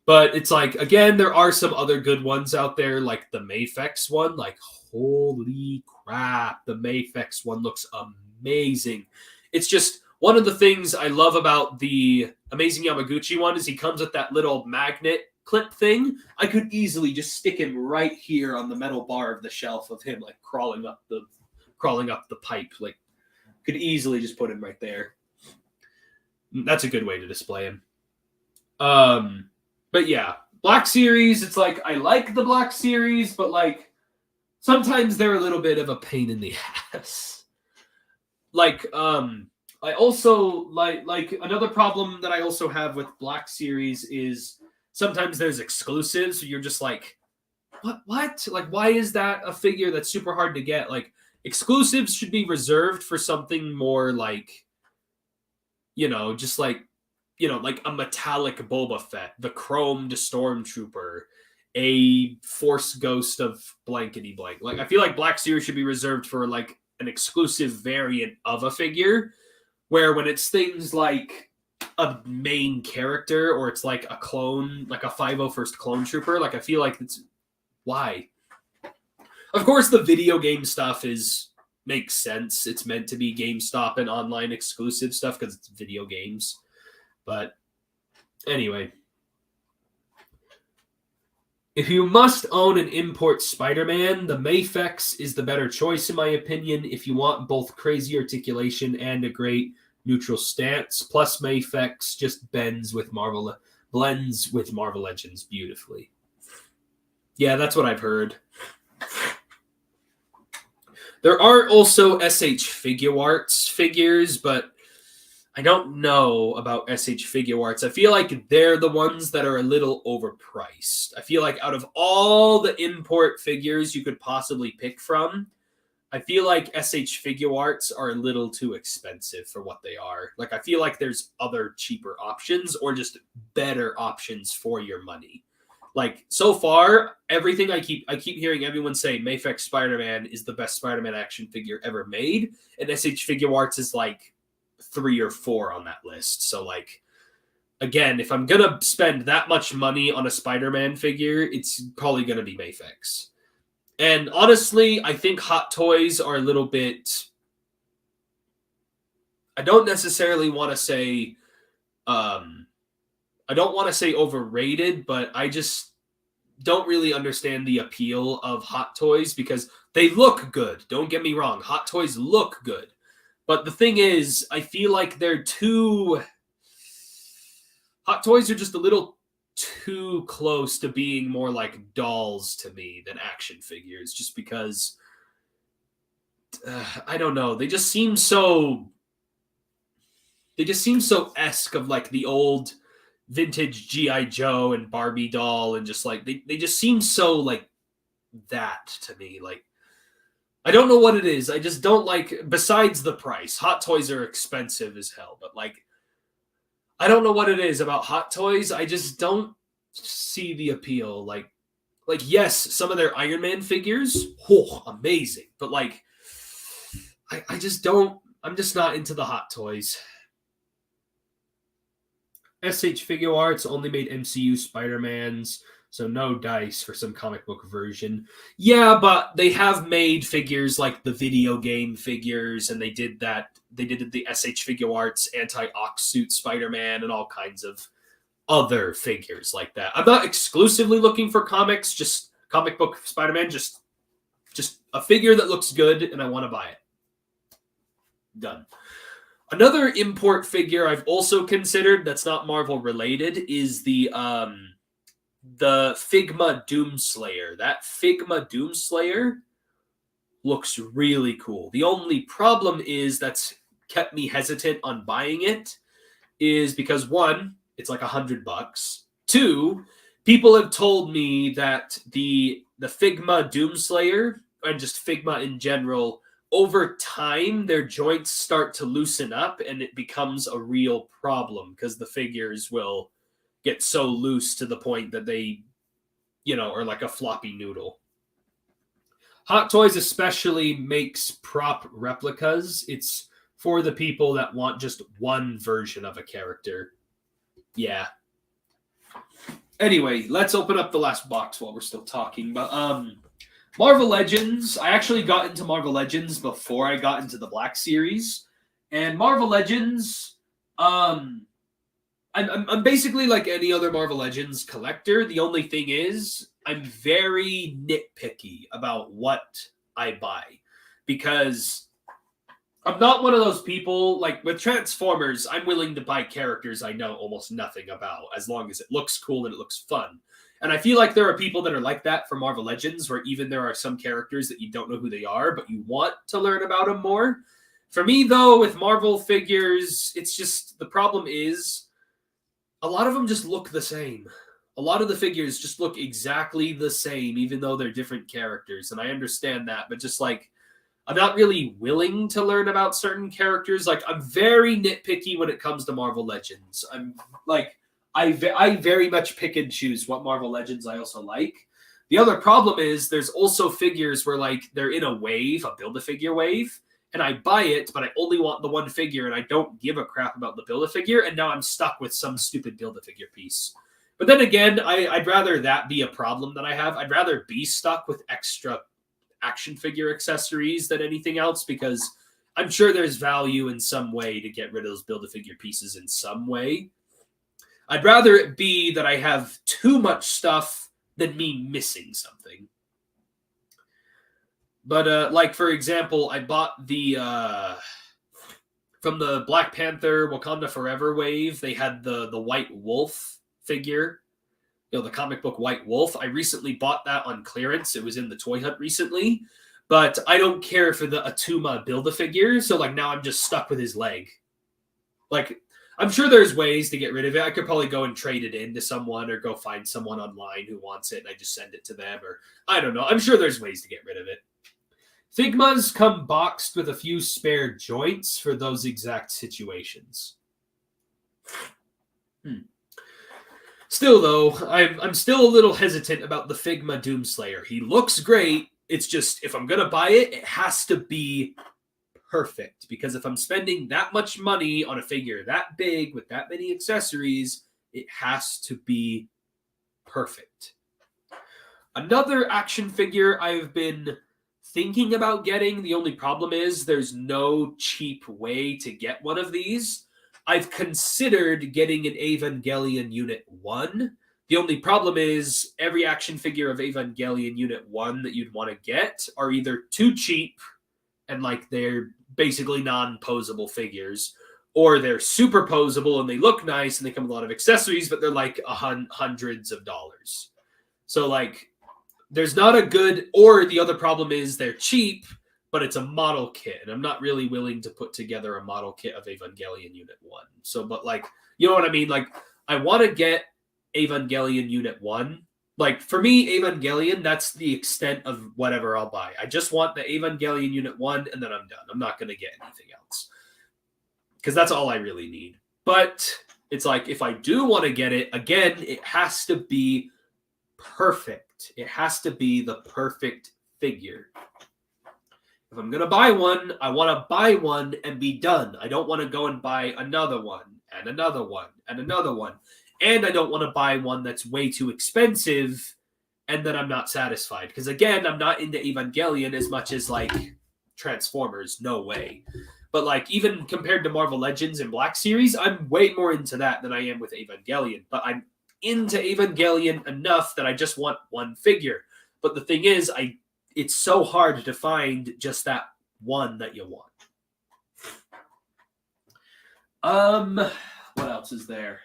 But it's like, again, there are some other good ones out there, like the Mafex one. Like, holy crap, the Mafex one looks amazing. It's just one of the things I love about the Amazing Yamaguchi one is he comes with that little magnet clip thing. I could easily just stick him right here on the metal bar of the shelf of him, like crawling up the pipe. Like, could easily just put him right there. That's a good way to display him. But yeah, Black Series, it's like, I like the Black Series, but like, sometimes they're a little bit of a pain in the ass. Like, I also, like another problem that I also have with Black Series is sometimes there's exclusives. You're just like, what? Like, why is that a figure that's super hard to get? Like, exclusives should be reserved for something more like, just like, like a metallic Boba Fett, the chromed Stormtrooper, a Force Ghost of blankety blank. Like, I feel like Black Series should be reserved for like an exclusive variant of a figure, where when it's things like a main character or it's like a clone, like a 501st Clone Trooper, like I feel like it's why. Of course, the video game stuff makes sense. It's meant to be GameStop and online exclusive stuff because it's video games. But anyway, if you must own an import Spider-Man, the Mafex is the better choice in my opinion if you want both crazy articulation and a great neutral stance. Plus Mafex just blends with Marvel Legends beautifully. Yeah, that's what I've heard. There are also SH Figuarts figures, but I don't know about SH Figuarts. I feel like they're the ones that are a little overpriced. I feel like out of all the import figures you could possibly pick from, I feel like SH Figuarts are a little too expensive for what they are. Like, I feel like there's other cheaper options or just better options for your money. Like, so far, everything I keep hearing everyone say Mafex Spider-Man is the best Spider-Man action figure ever made, and SH Figure Arts is like 3 or 4 on that list. So like, again, if I'm gonna spend that much money on a Spider-Man figure, it's probably gonna be Mafex. And honestly, I think Hot Toys are a little bit, I don't necessarily want to say I don't want to say overrated, but I just don't really understand the appeal of Hot Toys because they look good. Don't get me wrong. Hot Toys look good. But the thing is, I feel like they're too... Hot Toys are just a little too close to being more like dolls to me than action figures, just because... I don't know. They just seem so... They just seem so esque of like the old... vintage G.I. Joe and Barbie doll, and just like they just seem so like that to me. Like, I don't know what it is. I just don't like, besides the price. Hot Toys are expensive as hell, but like, I don't know what it is about Hot Toys. I just don't see the appeal. Like yes, some of their Iron Man figures, amazing. But like, I just don't, I'm just not into the Hot Toys. SH Figure Arts only made MCU Spider-Mans, so no dice for some comic book version. Yeah, but they have made figures like the video game figures, and they did the SH Figure Arts anti-Ox suit Spider-Man and all kinds of other figures like that. I'm not exclusively looking for comics, just comic book Spider-Man, just a figure that looks good and I want to buy it. Done. Another import figure I've also considered that's not Marvel related is the Figma Doomslayer. That Figma Doomslayer looks really cool. The only problem is that's kept me hesitant on buying it is because, one, it's like $100. Two, people have told me that the Figma Doomslayer and just Figma in general, over time, their joints start to loosen up and it becomes a real problem because the figures will get so loose to the point that they, are like a floppy noodle. Hot Toys especially makes prop replicas. It's for the people that want just one version of a character. Yeah. Anyway, let's open up the last box while we're still talking. But Marvel Legends, I actually got into Marvel Legends before I got into the Black Series. And Marvel Legends, I'm basically like any other Marvel Legends collector. The only thing is, I'm very nitpicky about what I buy. Because I'm not one of those people, like with Transformers, I'm willing to buy characters I know almost nothing about, as long as it looks cool and it looks fun. And I feel like there are people that are like that for Marvel Legends, where even there are some characters that you don't know who they are, but you want to learn about them more. For me, though, with Marvel figures, it's just, the problem is, a lot of them just look the same. A lot of the figures just look exactly the same, even though they're different characters. And I understand that, but just like, I'm not really willing to learn about certain characters. Like, I'm very nitpicky when it comes to Marvel Legends. I'm like, I very much pick and choose what Marvel Legends I also like. The other problem is there's also figures where like they're in a wave, a Build-A-Figure wave, and I buy it, but I only want the one figure and I don't give a crap about the Build-A-Figure, and now I'm stuck with some stupid Build-A-Figure piece. But then again, I'd rather that be a problem that I have. I'd rather be stuck with extra action figure accessories than anything else, because I'm sure there's value in some way to get rid of those Build-A-Figure pieces in some way. I'd rather it be that I have too much stuff than me missing something. But, like, for example, I bought from the Black Panther Wakanda Forever wave, they had the White Wolf figure, the comic book White Wolf. I recently bought that on clearance. It was in the Toy Hunt recently. But I don't care for the Atuma Build-A-Figure, so, like, now I'm just stuck with his leg. Like, I'm sure there's ways to get rid of it. I could probably go and trade it in to someone or go find someone online who wants it and I just send it to them, or I don't know. I'm sure there's ways to get rid of it. Figmas come boxed with a few spare joints for those exact situations. Still, though, I'm still a little hesitant about the Figma Doomslayer. He looks great. It's just, if I'm going to buy it, it has to be perfect. Because if I'm spending that much money on a figure that big with that many accessories, it has to be perfect. Another action figure I've been thinking about getting, the only problem is there's no cheap way to get one of these. I've considered getting an Evangelion Unit 1. The only problem is every action figure of Evangelion Unit 1 that you'd want to get are either too cheap and like they're basically non-posable figures, or they're super posable and they look nice and they come with a lot of accessories, but they're like hundreds of dollars. So like there's not a good, or the other problem is they're cheap, but it's a model kit, and I'm not really willing to put together a model kit of Evangelion Unit 1. So, but like, you know what I mean? Like, I want to get Evangelion Unit 1. Like, for me, Evangelion, that's the extent of whatever I'll buy. I just want the Evangelion Unit 1, and then I'm done. I'm not going to get anything else. Because that's all I really need. But it's like, if I do want to get it, again, it has to be perfect. It has to be the perfect figure. If I'm going to buy one, I want to buy one and be done. I don't want to go and buy another one and another one and another one. And I don't want to buy one that's way too expensive and then I'm not satisfied. Because again, I'm not into Evangelion as much as like Transformers. No way. But like even compared to Marvel Legends and Black Series, I'm way more into that than I am with Evangelion. But I'm into Evangelion enough that I just want one figure. But the thing is, it's so hard to find just that one that you want. What else is there?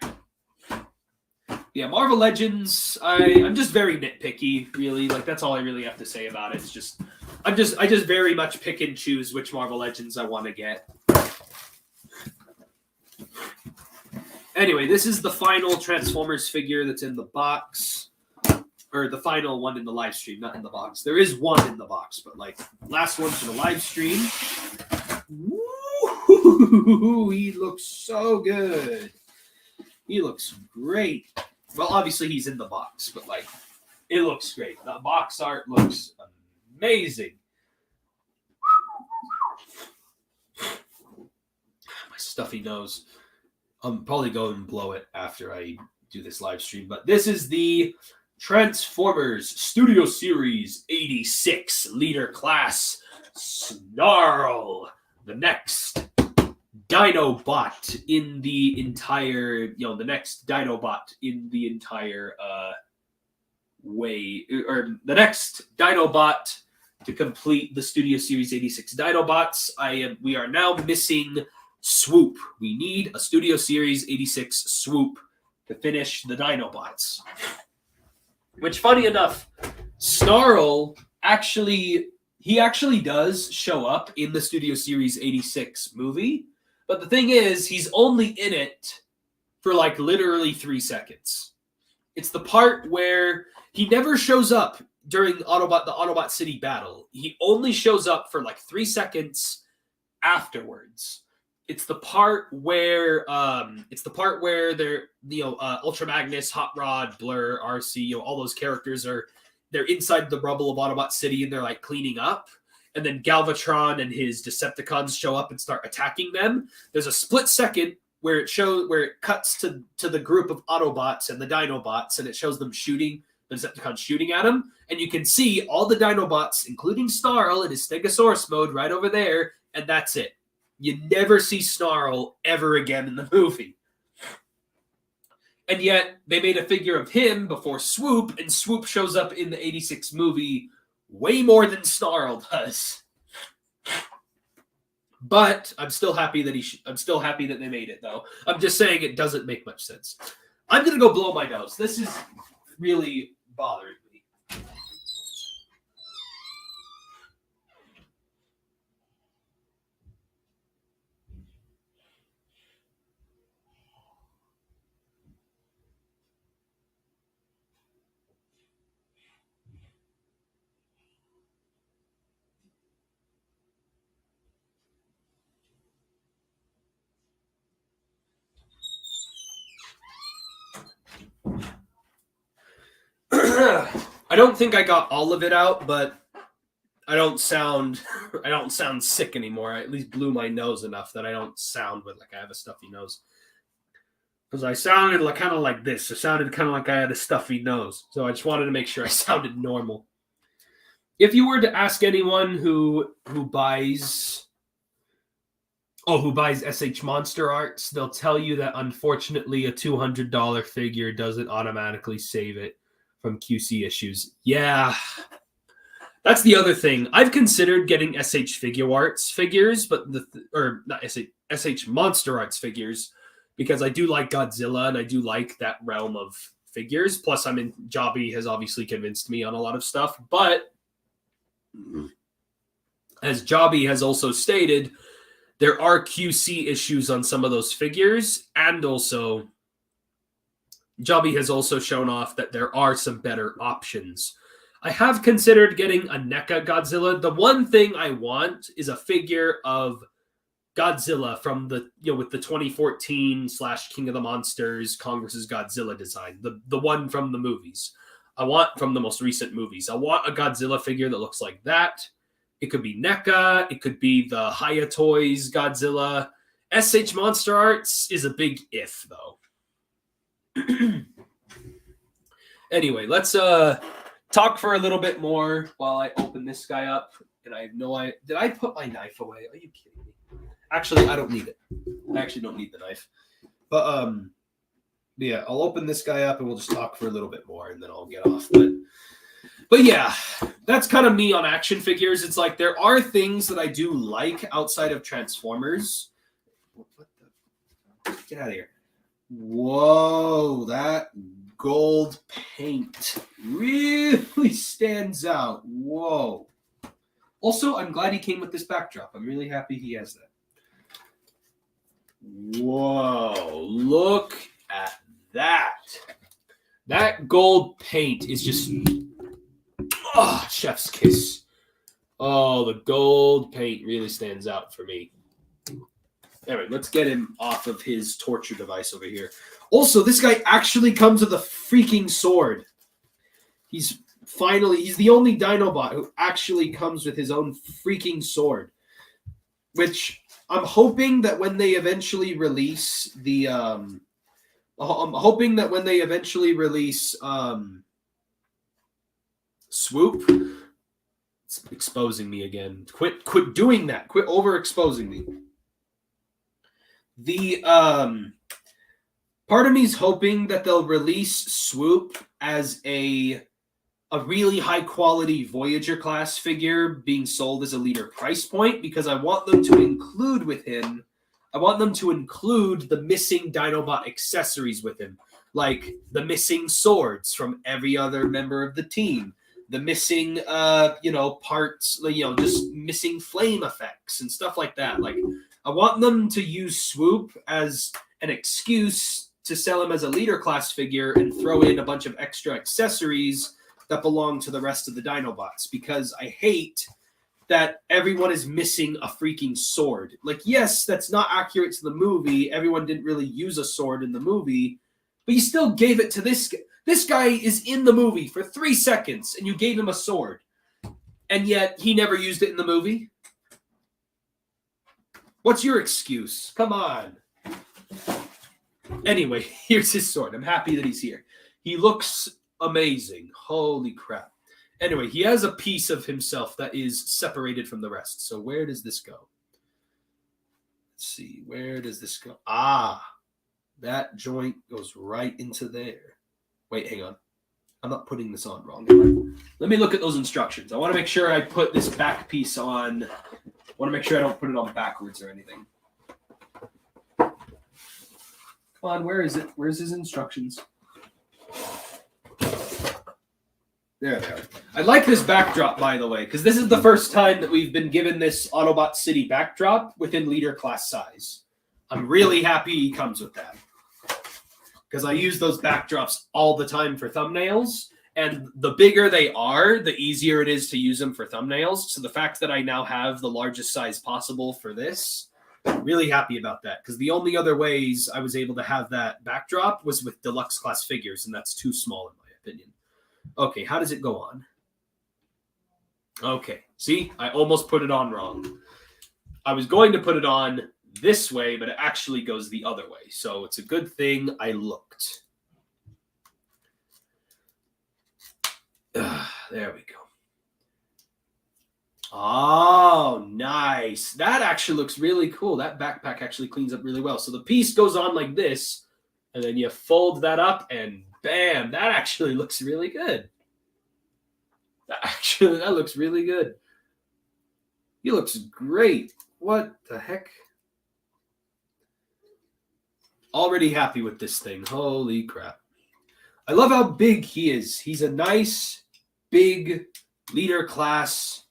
Yeah, Marvel Legends, I'm just very nitpicky, really. Like that's all I really have to say about it. It's just I just very much pick and choose which Marvel Legends I want to get. Anyway, this is the final Transformers figure that's in the box. Or the final one in the live stream, not in the box. There is one in the box, but like last one for the live stream. Woo! He looks so good. He looks great. Well, obviously he's in the box, but like it looks great. The box art looks amazing. My stuffy nose. I'm probably going to blow it after I do this live stream, but this is the Transformers Studio Series 86 Leader Class Snarl, the next Dinobot in the entire, the next Dinobot in the entire way, or the next Dinobot to complete the Studio Series 86 Dinobots. We are now missing Swoop. We need a Studio Series 86 Swoop to finish the Dinobots. Which, funny enough, Snarl actually does show up in the Studio Series 86 movie. But the thing is, he's only in it for like literally 3 seconds. It's the part where he never shows up during the Autobot City battle. He only shows up for like 3 seconds afterwards. It's the part where they're Ultra Magnus, Hot Rod, Blur, RC, all those characters they're inside the rubble of Autobot City and they're like cleaning up. And then Galvatron and his Decepticons show up and start attacking them. There's a split second where it cuts to the group of Autobots and the Dinobots, and it shows them shooting, the Decepticons shooting at them. And you can see all the Dinobots, including Snarl in his Stegosaurus mode right over there, and that's it. You never see Snarl ever again in the movie. And yet, they made a figure of him before Swoop, and Swoop shows up in the 86 movie way more than Snarl does. But I'm still happy that they made it, though. I'm just saying it doesn't make much sense. I'm gonna go blow my nose. This is really bothering me. I don't think I got all of it out, but I don't sound sick anymore. I at least blew my nose enough that I don't sound like I have a stuffy nose. Because I sounded kind of like this. It sounded kind of like I had a stuffy nose. So I just wanted to make sure I sounded normal. If you were to ask anyone who buys SH Monster Arts, they'll tell you that unfortunately a $200 figure doesn't automatically save it from QC issues. Yeah. That's the other thing. I've considered getting SH Figure Arts figures, but not SH Monster Arts figures, because I do like Godzilla and I do like that realm of figures. Plus, Jobby has obviously convinced me on a lot of stuff. But as Jobby has also stated, there are QC issues on some of those figures, and also Jobby has also shown off that there are some better options. I have considered getting a NECA Godzilla. The one thing I want is a figure of Godzilla from with the 2014 / King of the Monsters Congress's Godzilla design, the one from the movies. I want from the most recent movies. I want a Godzilla figure that looks like that. It could be NECA. It could be the Haya Toys Godzilla. SH Monster Arts is a big if, though. Anyway, let's talk for a little bit more while I open this guy up. And I have no idea. Did I put my knife away? Are you kidding me? Actually, I don't need it. I actually don't need the knife. But yeah, I'll open this guy up and we'll just talk for a little bit more and then I'll get off. But yeah, that's kind of me on action figures. It's like there are things that I do like outside of Transformers. What the? Get out of here. Whoa, that gold paint really stands out. Whoa. Also, I'm glad he came with this backdrop. I'm really happy he has that. Whoa, look at that. That gold paint is just... Oh, chef's kiss. Oh, the gold paint really stands out for me. Anyway, let's get him off of his torture device over here. Also, this guy actually comes with a freaking sword. He's the only Dinobot who actually comes with his own freaking sword. Which I'm hoping that when they eventually release Swoop. It's exposing me again. Quit doing that. Quit overexposing me. The part of me is hoping that they'll release Swoop as a really high quality Voyager class figure being sold as a leader price point, because I want them to include with him. I want them to include the missing Dinobot accessories with him, like the missing swords from every other member of the team, the missing parts, just missing flame effects and stuff like that. Like, I want them to use Swoop as an excuse to sell him as a leader class figure and throw in a bunch of extra accessories that belong to the rest of the Dinobots, because I hate that everyone is missing a freaking sword. Like, yes, that's not accurate to the movie. Everyone didn't really use a sword in the movie, but you still gave it to this guy. This guy is in the movie for 3 seconds, and you gave him a sword. And yet, he never used it in the movie? What's your excuse? Come on. Anyway, here's his sword. I'm happy that he's here. He looks amazing. Holy crap. Anyway, he has a piece of himself that is separated from the rest. So where does this go? Let's see. Where does this go? Ah, that joint goes right into there. Wait, hang on. I'm not putting this on wrong. Let me look at those instructions. I want to make sure I put this back piece on. I want to make sure I don't put it on backwards or anything. Come on, where is it? Where's his instructions? There they are. I like this backdrop, by the way, because this is the first time that we've been given this Autobot City backdrop within leader class size. I'm really happy he comes with that, because I use those backdrops all the time for thumbnails, and the bigger they are, the easier it is to use them for thumbnails. So the fact that I now have the largest size possible for this, I'm really happy about that, because the only other ways I was able to have that backdrop was with deluxe class figures, and that's too small in my opinion. Okay, how does it go on? Okay, see? I almost put it on wrong. I was going to put it on this way, but it actually goes the other way. So it's a good thing I looked. There we go. Oh, nice. That actually looks really cool. That backpack actually cleans up really well. So the piece goes on like this, and then you fold that up, and bam, that actually looks really good. That looks really good. He looks great. What the heck? Already happy with this thing. Holy crap. I love how big he is. He's a nice, big, leader class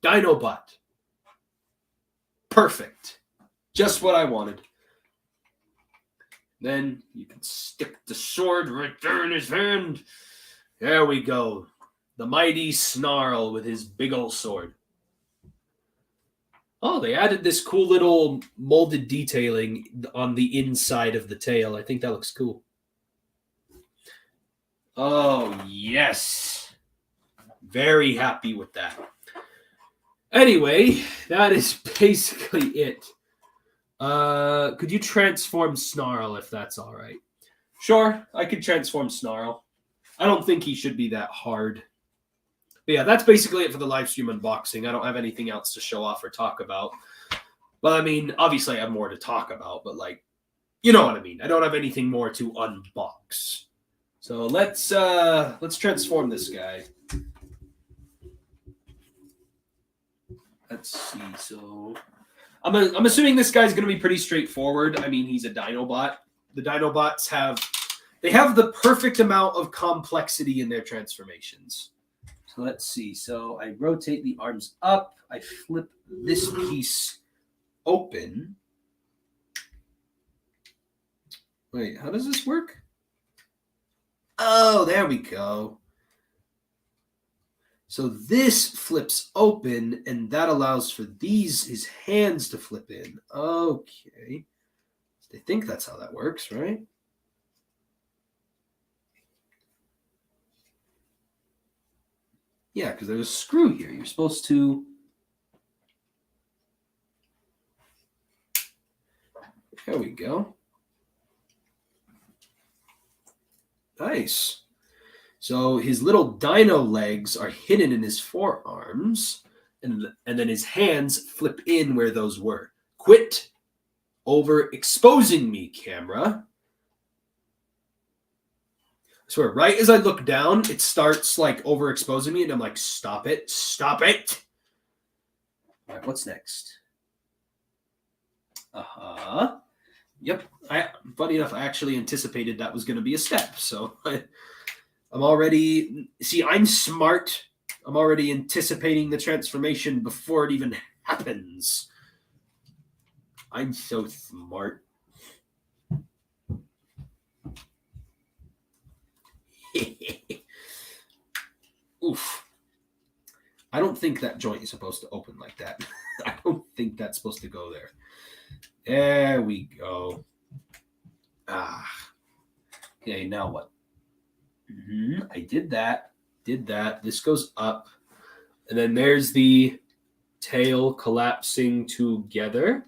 Dinobot. Perfect. Just what I wanted. Then you can stick the sword right there in his hand. There we go. The mighty Snarl with his big old sword. Oh, they added this cool little molded detailing on the inside of the tail. I think that looks cool. Oh, yes. Very happy with that. Anyway, that is basically it. Could you transform Snarl if that's all right? Sure, I could transform Snarl. I don't think he should be that hard. But yeah, that's basically it for the live stream unboxing. I don't have anything else to show off or talk about. Well, I mean, obviously I have more to talk about, but like, you know what I mean. I don't have anything more to unbox. So let's transform this guy. Let's see. So I'm assuming this guy's going to be pretty straightforward. I mean, he's a Dinobot. The Dinobots have the perfect amount of complexity in their transformations. So let's see. So I rotate the arms up. I flip this piece open. Wait, how does this work? Oh, there we go. So this flips open, and that allows for his hands to flip in. Okay. I think that's how that works, right? Yeah, because there's a screw here. You're supposed to... There we go. Nice. So his little dino legs are hidden in his forearms, and then his hands flip in where those were. Quit overexposing me, camera. I swear, right as I look down, it starts like overexposing me, and I'm like, stop it, stop it. All right, what's next? Uh-huh. Yep. Funny enough, I actually anticipated that was going to be a step, so I'm already... See, I'm smart. I'm already anticipating the transformation before it even happens. I'm so smart. Oof. I don't think that joint is supposed to open like that. I don't think that's supposed to go there. There we go. Ah. Okay, now what? I did that. This goes up. And then there's the tail collapsing together.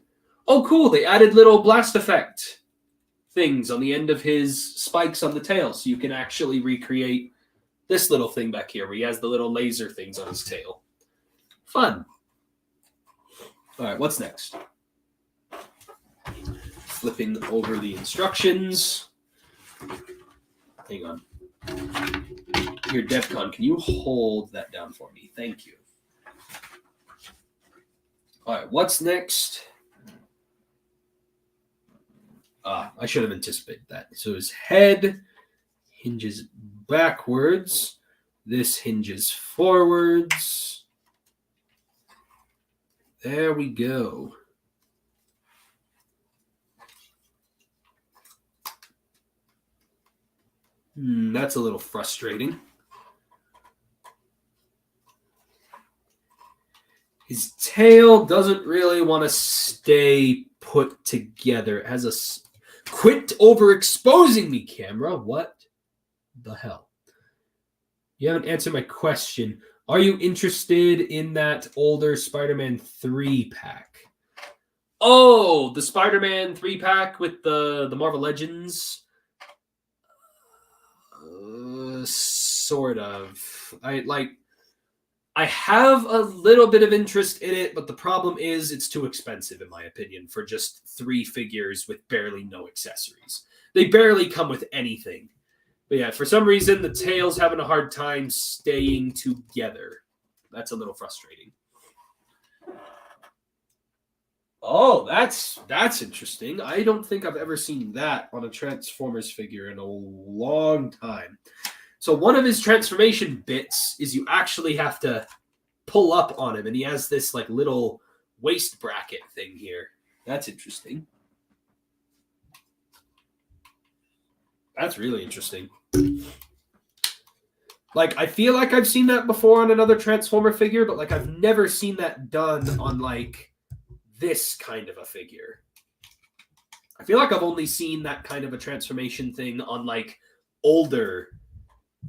Oh, cool. They added little blast effect things on the end of his spikes on the tail. So you can actually recreate this little thing back here where he has the little laser things on his tail. Fun. All right, what's next? Flipping over the instructions. Hang on. Here, DevCon, can you hold that down for me? Thank you. All right, what's next? I should have anticipated that. So his head hinges backwards. This hinges forwards. There we go. That's a little frustrating. His tail doesn't really want to stay put together. It has a... Quit overexposing me, camera. What the hell? You haven't answered my question. Are you interested in that older Spider-Man 3-pack? Oh, the Spider-Man 3-pack with the Marvel Legends? Sort of. I have a little bit of interest in it, but the problem is it's too expensive, in my opinion, for just 3 figures with barely no accessories. They barely come with anything. But yeah, for some reason, the tail's having a hard time staying together. That's a little frustrating. Oh, that's interesting. I don't think I've ever seen that on a Transformers figure in a long time. So one of his transformation bits is you actually have to pull up on him, and he has this like little waist bracket thing here. That's interesting. That's really interesting. Like, I feel like I've seen that before on another Transformer figure, but like I've never seen that done on like this kind of a figure. I feel like I've only seen that kind of a transformation thing on like older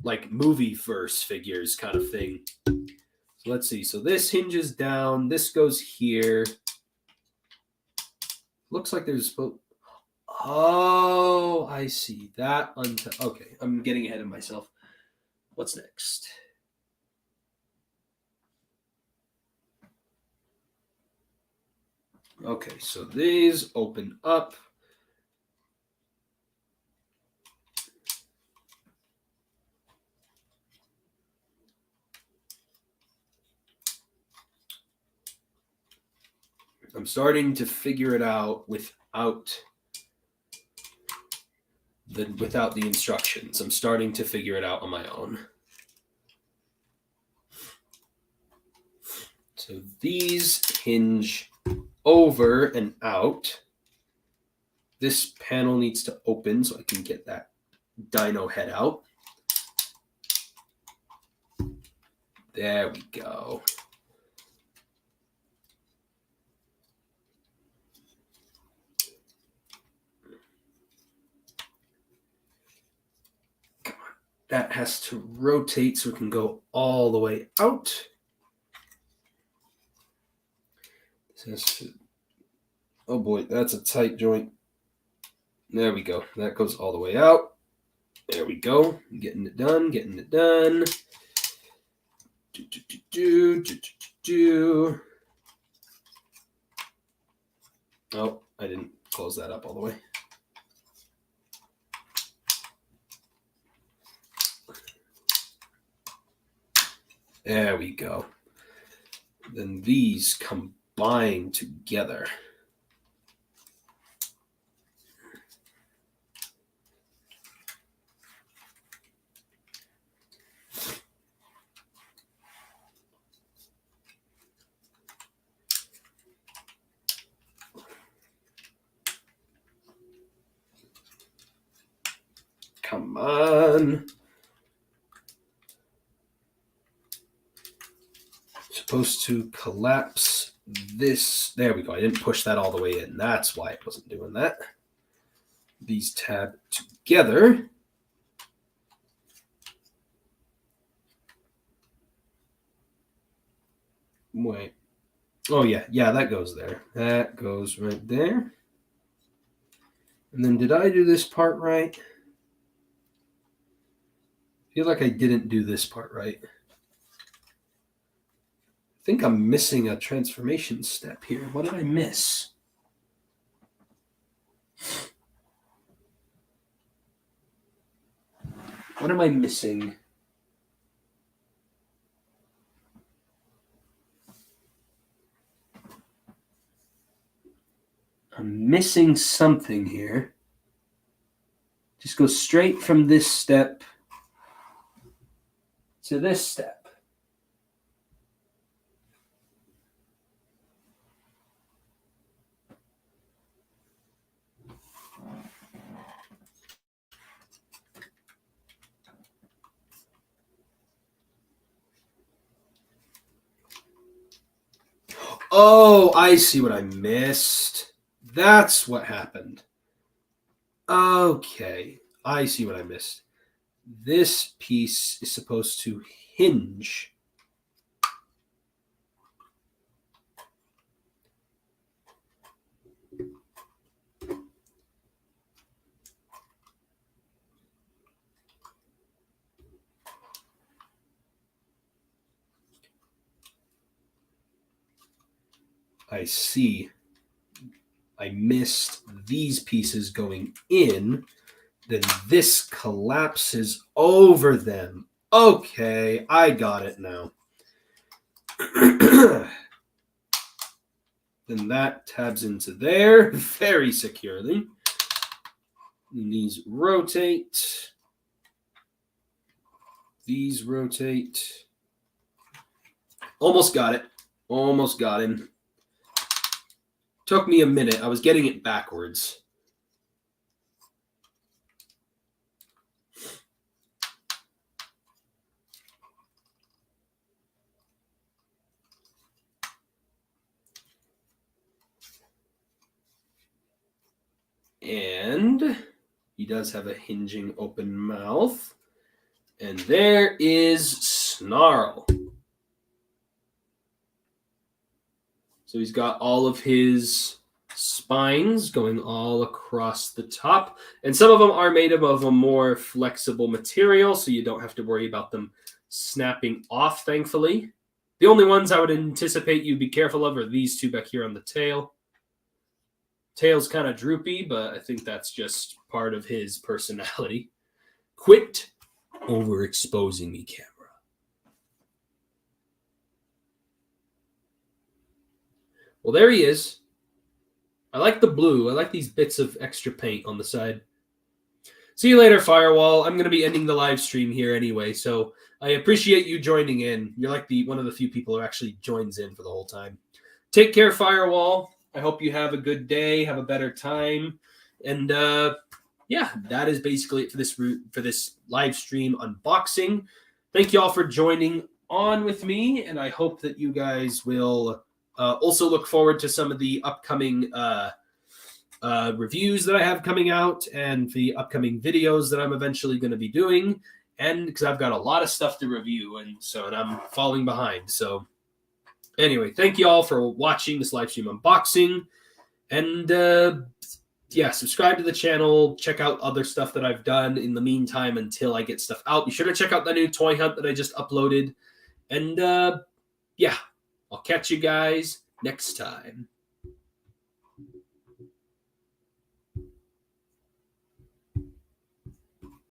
like movie-verse figures kind of thing. So let's see. So this hinges down. This goes here. Looks like there's... Oh, I see. That... Okay, I'm getting ahead of myself. What's next? Okay, so these open up. I'm starting to figure it out without the instructions. I'm starting to figure it out on my own. So these hinge over and out. This panel needs to open so I can get that dino head out. There we go. Come on. That has to rotate so it can go all the way out. Oh boy, that's a tight joint. There we go. That goes all the way out. There we go. Getting it done, getting it done. Oh, I didn't close that up all the way. There we go. Then these combine together. Come on. Supposed to collapse this. There we go. I didn't push that all the way in. That's why it wasn't doing that. These tab together. Wait. Oh, yeah. Yeah, that goes there. That goes right there. And then did I do this part right? I feel like I didn't do this part right. I think I'm missing a transformation step here. What did I miss? What am I missing? I'm missing something here. Just go straight from this step to this step. Oh, I see what I missed. That's what happened. Okay, I see what I missed. this piece is supposed to hinge. I see. I missed these pieces going in. Then this collapses over them. Okay, I got it now. Then that tabs into there very securely. And these rotate. These rotate. Almost got it. Almost got him. Took me a minute. I was getting it backwards. And he does have a hinging open mouth. And there is Snarl. So he's got all of his spines going all across the top. And some of them are made of a more flexible material, so you don't have to worry about them snapping off, thankfully. The only ones I would anticipate you be careful of are these two back here on the tail. Tail's kind of droopy, but I think that's just part of his personality. Quit overexposing me, camera. Well, there he is. I like the blue. I like these bits of extra paint on the side. See you later, Firewall. I'm going to be ending the live stream here anyway, so I appreciate you joining in. You're like one of the few people who actually joins in for the whole time. Take care, Firewall. I hope you have a good day, have a better time. And yeah, that is basically it for this live stream unboxing. Thank you all for joining on with me, and I hope that you guys will also look forward to some of the upcoming reviews that I have coming out and the upcoming videos that I'm eventually going to be doing. And because I've got a lot of stuff to review, and I'm falling behind. So anyway, thank you all for watching this live stream unboxing. And yeah, subscribe to the channel. Check out other stuff that I've done in the meantime until I get stuff out. Be sure to check out the new toy hunt that I just uploaded. And yeah, I'll catch you guys next time.